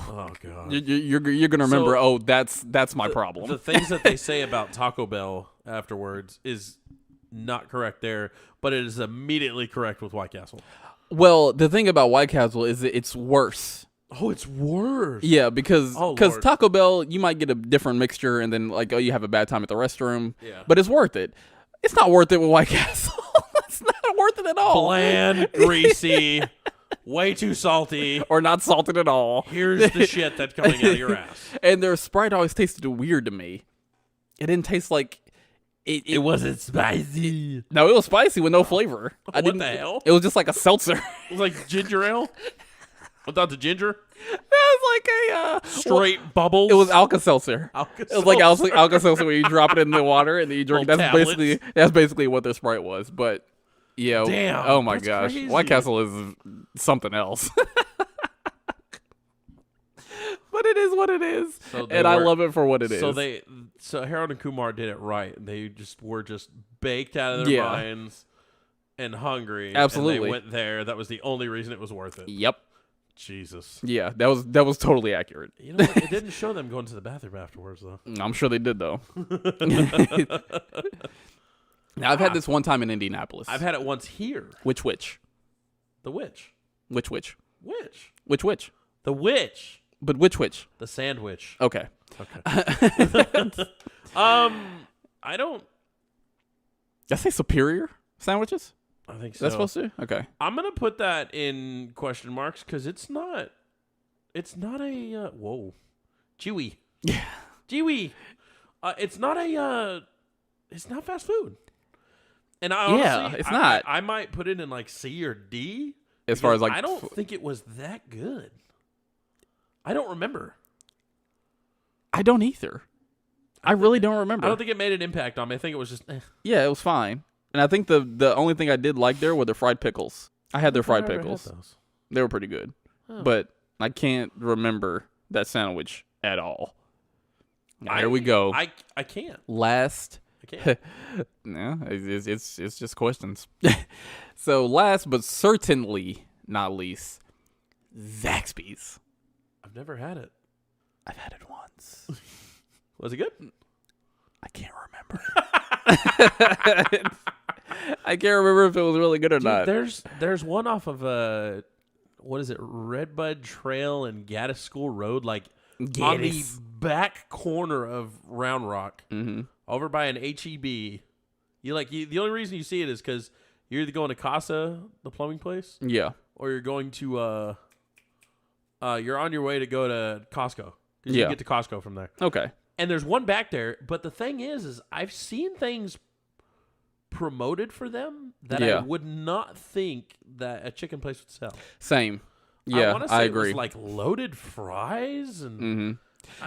Oh God. You're going to remember, that's my problem. The things that they say about Taco Bell afterwards is not correct there, but it is immediately correct with White Castle. Well, the thing about White Castle is that it's worse. Oh, it's worse. Yeah, because Lord. Taco Bell, you might get a different mixture and then, like, you have a bad time at the restroom. Yeah. But it's worth it. It's not worth it with White Castle. It's not worth it at all. Bland, greasy, way too salty. Or not salted at all. Here's the shit that's coming out of your ass. And their Sprite always tasted weird to me. It didn't taste like... It wasn't spicy. No, it was spicy with no flavor. What the hell? It was just like a seltzer. It was like ginger ale without the ginger. It was like a Straight bubbles. It was Alka-Seltzer. Alka-Seltzer. It was like Alka-Seltzer where you drop it in the water and then you drink. Little That's basically what their Sprite was. But yeah, damn. Oh my that's gosh, crazy. White Castle is something else. But it is what it is, and I love it for what it is. So Harold and Kumar did it right. They were just baked out of their minds and hungry. Absolutely, and they went there. That was the only reason it was worth it. Yep. Jesus. Yeah, that was totally accurate. You know what? It didn't show them going to the bathroom afterwards, though. I'm sure they did, though. Now, I've had this one time in Indianapolis. I've had it once here. Which? The witch. Which? Which? The witch. But which? The sandwich. Okay. I don't. Did I say superior sandwiches? I think so. That's supposed to? Okay. I'm gonna put that in question marks because it's not. It's not a whoa, Chewy. Yeah. Chewy. It's not a. It's not fast food. And I honestly, it's not. I might put it in like C or D. As far as like, I don't think it was that good. I don't remember. I don't either. I really don't remember. I don't think it made an impact on me. I think it was just. Yeah, it was fine. And I think the only thing I did like there were the fried pickles. I had their fried pickles. They were pretty good. Oh. But I can't remember that sandwich at all. There we go. I can't. Last. I can't. No, it's just questions. So last but certainly not least, Zaxby's. I've never had it. I've had it once. Was it good? I can't remember. I can't remember if it was really good or not. There's one off of what is it, Redbud Trail and Gaddis School Road, like on the back corner of Round Rock, over by an HEB. The only reason you see it is because you're either going to Casa, the plumbing place, or you're going to you're on your way to go to Costco because you can get to Costco from there. Okay. And there's one back there, but the thing is I've seen things promoted for them that I would not think that a chicken place would sell. Same. Yeah, I agree. It was like loaded fries and.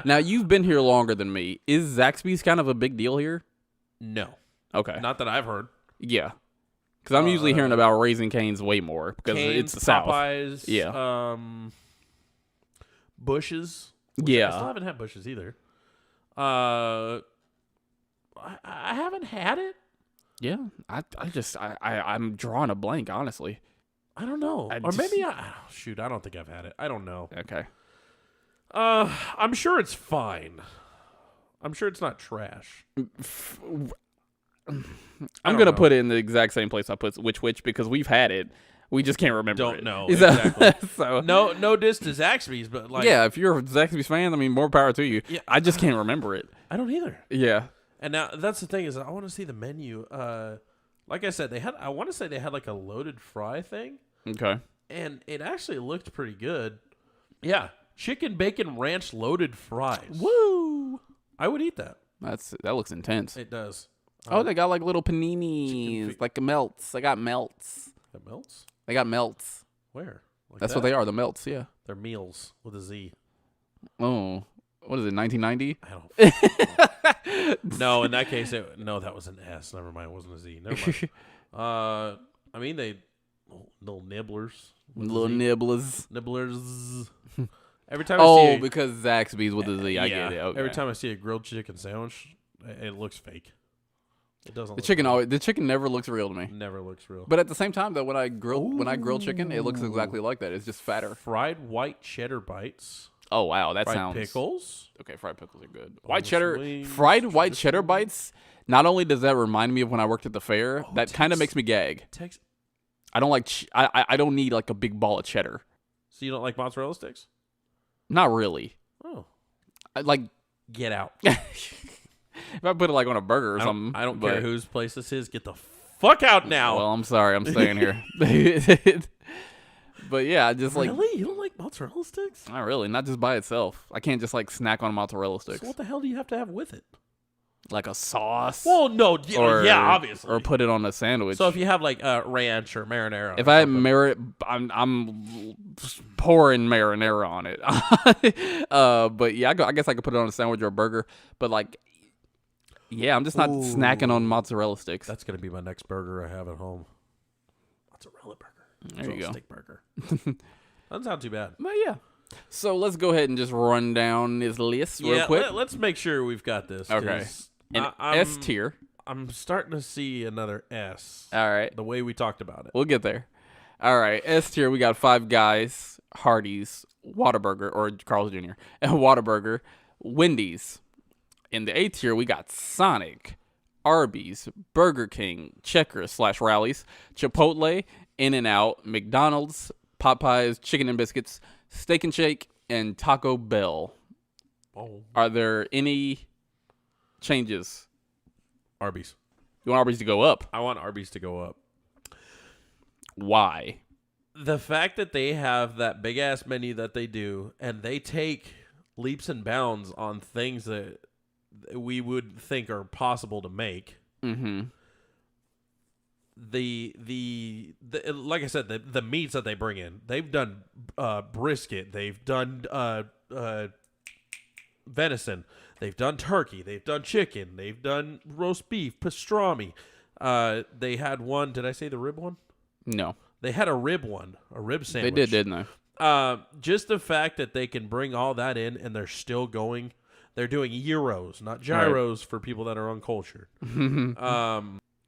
Now you've been here longer than me. Is Zaxby's kind of a big deal here? No. Okay. Not that I've heard. Yeah. Because I'm usually hearing about Raising Cane's way more because it's the South. Popeyes. Yeah. Bush's. Yeah. I still haven't had Bush's either. I haven't had it. Yeah. I'm drawing a blank, honestly. I don't know. Or maybe shoot, I don't think I've had it. I don't know. Okay. I'm sure it's fine. I'm sure it's not trash. I'm going to put it in the exact same place I put which because we've had it. We just can't remember Don't it. know. Exactly. So no diss to Zaxby's, but like if you're a Zaxby's fan, I mean, more power to you. Yeah. I just can't remember it. I don't either. Yeah. And now that's the thing is I want to see the menu. Like I said, I want to say they had like a loaded fry thing. Okay. And it actually looked pretty good. Yeah. Chicken bacon ranch loaded fries. Woo! I would eat that. That looks intense. It does. Oh, they got like little paninis, like melts. They got melts. That melts? They got melts. Where? Like That's what they are, the melts, yeah. They're meals with a Z. Oh, what is it, 1990? I don't No, in that case, that was an S. Never mind, it wasn't a Z. Never mind. I mean, they little nibblers. Little nibblers. Nibblers. Every time I see because Zaxby's with a Z. I get it. Okay. Every time I see a grilled chicken sandwich, it looks fake. It doesn't. The chicken never looks real to me. Never looks real. But at the same time, though, when I grill chicken, it looks exactly like that. It's just fatter. Fried white cheddar bites. Oh wow, that fried sounds. Pickles. Okay, fried pickles are good. Wings, fried white cheddar bites. Not only does that remind me of when I worked at the fair, that kind of makes me gag. I don't like. I don't need like a big ball of cheddar. So you don't like mozzarella sticks? Not really. Oh, I like. Get out. If I put it like on a burger or something, I don't care whose place this is. Get the fuck out now. Well, I'm sorry. I'm staying here. But yeah, just like. Really? You don't like mozzarella sticks? Not really. Not just by itself. I can't just like snack on mozzarella sticks. So what the hell do you have to have with it? Like a sauce. Well, no. Yeah, obviously. Or put it on a sandwich. So if you have like ranch or marinara. If I had I'm pouring marinara on it. But yeah, I guess I could put it on a sandwich or a burger. But like, yeah, I'm just not snacking on mozzarella sticks. That's gonna be my next burger I have at home. Mozzarella burger. There you go. Stick burger. Doesn't sound too bad. But yeah. So let's go ahead and just run down this list real quick. Let's make sure we've got this. Okay. An S tier. I'm starting to see another S. All right. The way we talked about it. We'll get there. All right. S tier, we got Five Guys, Hardee's, Whataburger, or Carl's Jr., and Whataburger, Wendy's. In the A tier, we got Sonic, Arby's, Burger King, Checkers / Rallies, Chipotle, In-N-Out, McDonald's, Popeyes, Chicken and Biscuits, Steak and Shake, and Taco Bell. Oh. Are there any changes? Arby's. You want Arby's to go up? I want Arby's to go up. Why? The fact that they have that big ass menu that they do, and they take leaps and bounds on things that we would think are possible to make. Mm-hmm. The like I said, the meats that they bring in, they've done brisket, they've done venison, they've done turkey, they've done chicken, they've done roast beef, pastrami. They had one. Did I say the rib one? No. They had a rib sandwich. They did, didn't they? Just the fact that they can bring all that in and they're still going. They're doing gyros, not gyros, for people that are uncultured.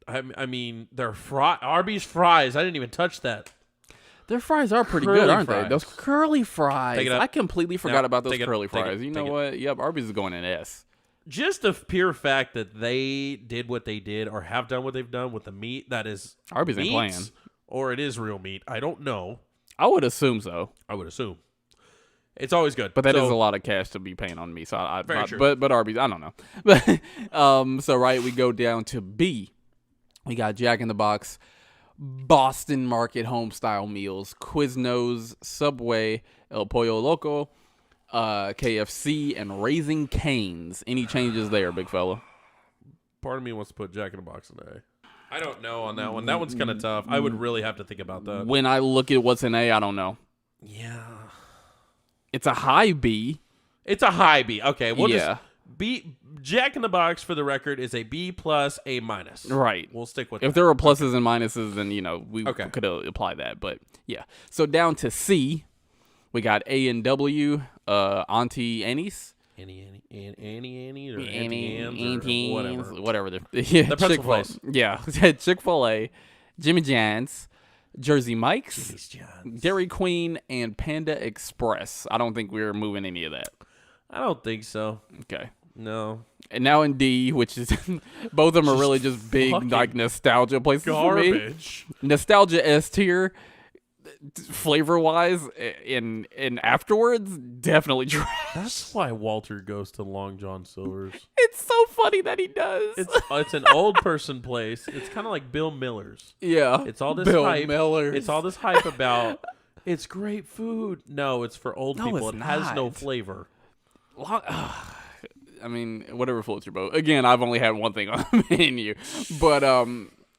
I mean, they're Arby's fries. I didn't even touch that. Their fries are pretty Curly good, aren't fries. they? Those curly fries. Take it up. I completely forgot about those take it, curly take it, fries. You know take it. what? Yep, Arby's is going in S. Just the pure fact that they did what they did or have done what they've done with the meat that is Arby's ain't playing. Or it is real meat. I don't know. I would assume so. I would assume. It's always good. But that is a lot of cash to be paying on me. So Very true. But Arby's, I don't know. So right, we go down to B. We got Jack in the Box, Boston Market home-style meals, Quiznos, Subway, El Pollo Loco, KFC, and Raising Cane's. Any changes there, big fella? Part of me wants to put Jack in the Box in A. I don't know on that one. That one's kind of tough. I would really have to think about that. When I look at what's in A, I don't know. Yeah. It's a high B. It's a high B. Okay, we'll Yeah. just B. Jack in the Box, for the record, is a B plus A minus. Right. We'll stick with If that. there were pluses and minuses, then, we Okay. could apply that. But, yeah. So, down to C, we got A&W, Auntie Annie's. Annie, or Annie, Auntie Anne's, or whatever. Yeah, The pretzel place. Yeah. Chick-fil-A, Jimmy John's, Jersey Mike's, Jimmy's John's. Dairy Queen, and Panda Express. I don't think we're moving any of that. I don't think so. Okay. No. And now in D, which is both of them are really just big like nostalgia places for me. Garbage. Nostalgia S tier, flavor wise, and afterwards definitely trash. That's why Walter goes to Long John Silver's. It's so funny that he does. It's an old person place. It's kind of like Bill Miller's. Yeah, It's all this Bill hype. Miller's. It's all this hype about it's great food. No, it's for old No, people. it's It has no not. flavor. I mean, whatever floats your boat. Again, I've only had one thing on the menu, but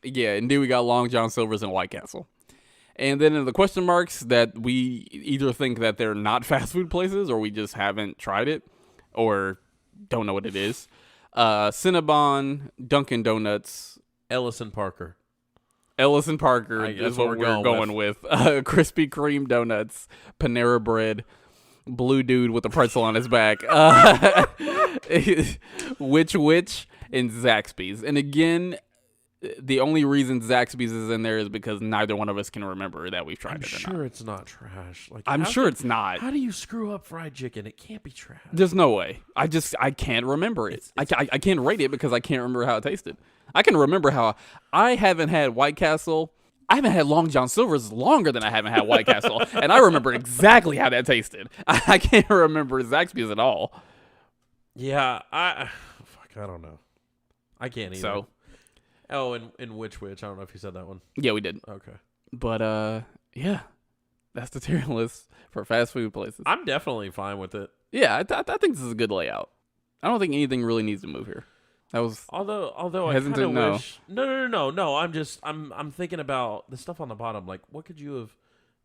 yeah. Indeed, we got Long John Silver's and White Castle. And then in the question marks that we either think that they're not fast food places or we just haven't tried it or don't know what it is. Cinnabon, Dunkin' Donuts. Ellison Parker Is what we're going with. Krispy Kreme donuts, Panera Bread, Blue Dude with a pretzel on his back, Which, and Zaxby's. And again, the only reason Zaxby's is in there is because neither one of us can remember that we've tried it or not. I'm sure it's not trash. Like, I'm sure it's not. How do you screw up fried chicken? It can't be trash. There's no way. I can't remember it. I can't rate it because I can't remember how it tasted. I can remember how I haven't had White Castle. I haven't had Long John Silver's longer than I haven't had White Castle, and I remember exactly how that tasted. I can't remember Zaxby's at all. Yeah, I don't know. I can't either. So, and which I don't know if you said that one. Yeah, we did. Okay. But yeah, that's the tier list for fast food places. I'm definitely fine with it. Yeah, I think this is a good layout. I don't think anything really needs to move here. That was although I kind of wish. No. I'm thinking about the stuff on the bottom. Like, what could you have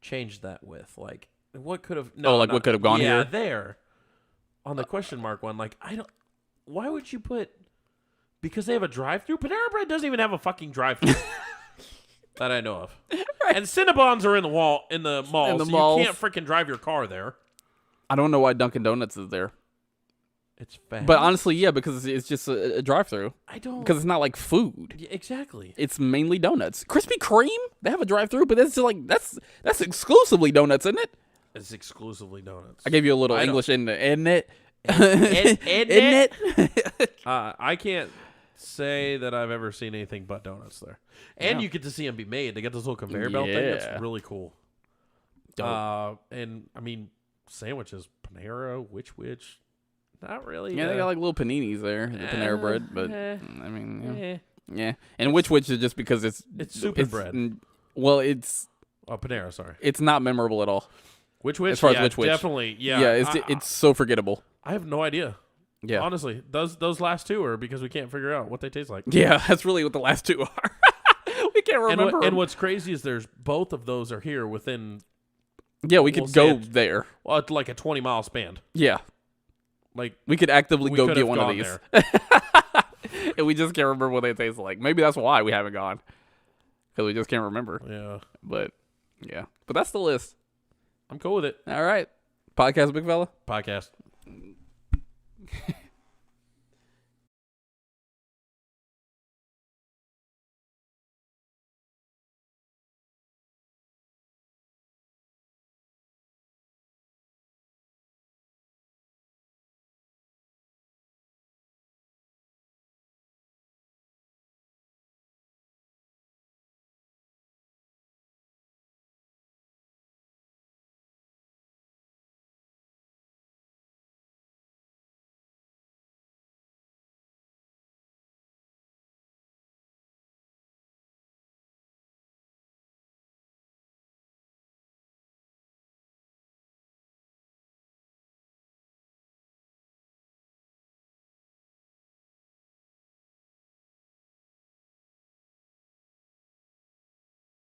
changed that with? Like, what could have? No, what could have gone here? Yeah, there on the question mark one. Like, I don't. Why would you put? Because they have a drive-through. Panera Bread doesn't even have a fucking drive-through that I know of. Right. And Cinnabons are in the malls. You can't freaking drive your car there. I don't know why Dunkin' Donuts is there. It's fast. But honestly, yeah, because it's just a drive-through. I don't. Because it's not like food. Yeah, exactly. It's mainly donuts. Krispy Kreme, they have a drive-through, but that's just like that's exclusively donuts, isn't it? It's exclusively donuts. I gave you a little English in it. I can't say that I've ever seen anything but donuts there. And you get to see them be made. They got this little conveyor belt thing. That's really cool. And I mean, sandwiches, Panera, which. Not really. Yeah, they got like little paninis there, the Panera Bread, but I mean, yeah. And which is just because it's super bread. Well, it's Panera. Sorry, it's not memorable at all. Which as far as which definitely, yeah. It's so forgettable. I have no idea. Yeah, honestly, those last two are because we can't figure out what they taste like. Yeah, that's really what the last two are. We can't remember. And what's crazy is there's both of those are here within. Yeah, we could go there. Well, it's like a 20-mile span. Yeah. Like we could actively go get one of these, and we just can't remember what they taste like. Maybe that's why we haven't gone, because we just can't remember. Yeah, but that's the list. I'm cool with it. All right, podcast, big fella. Podcast.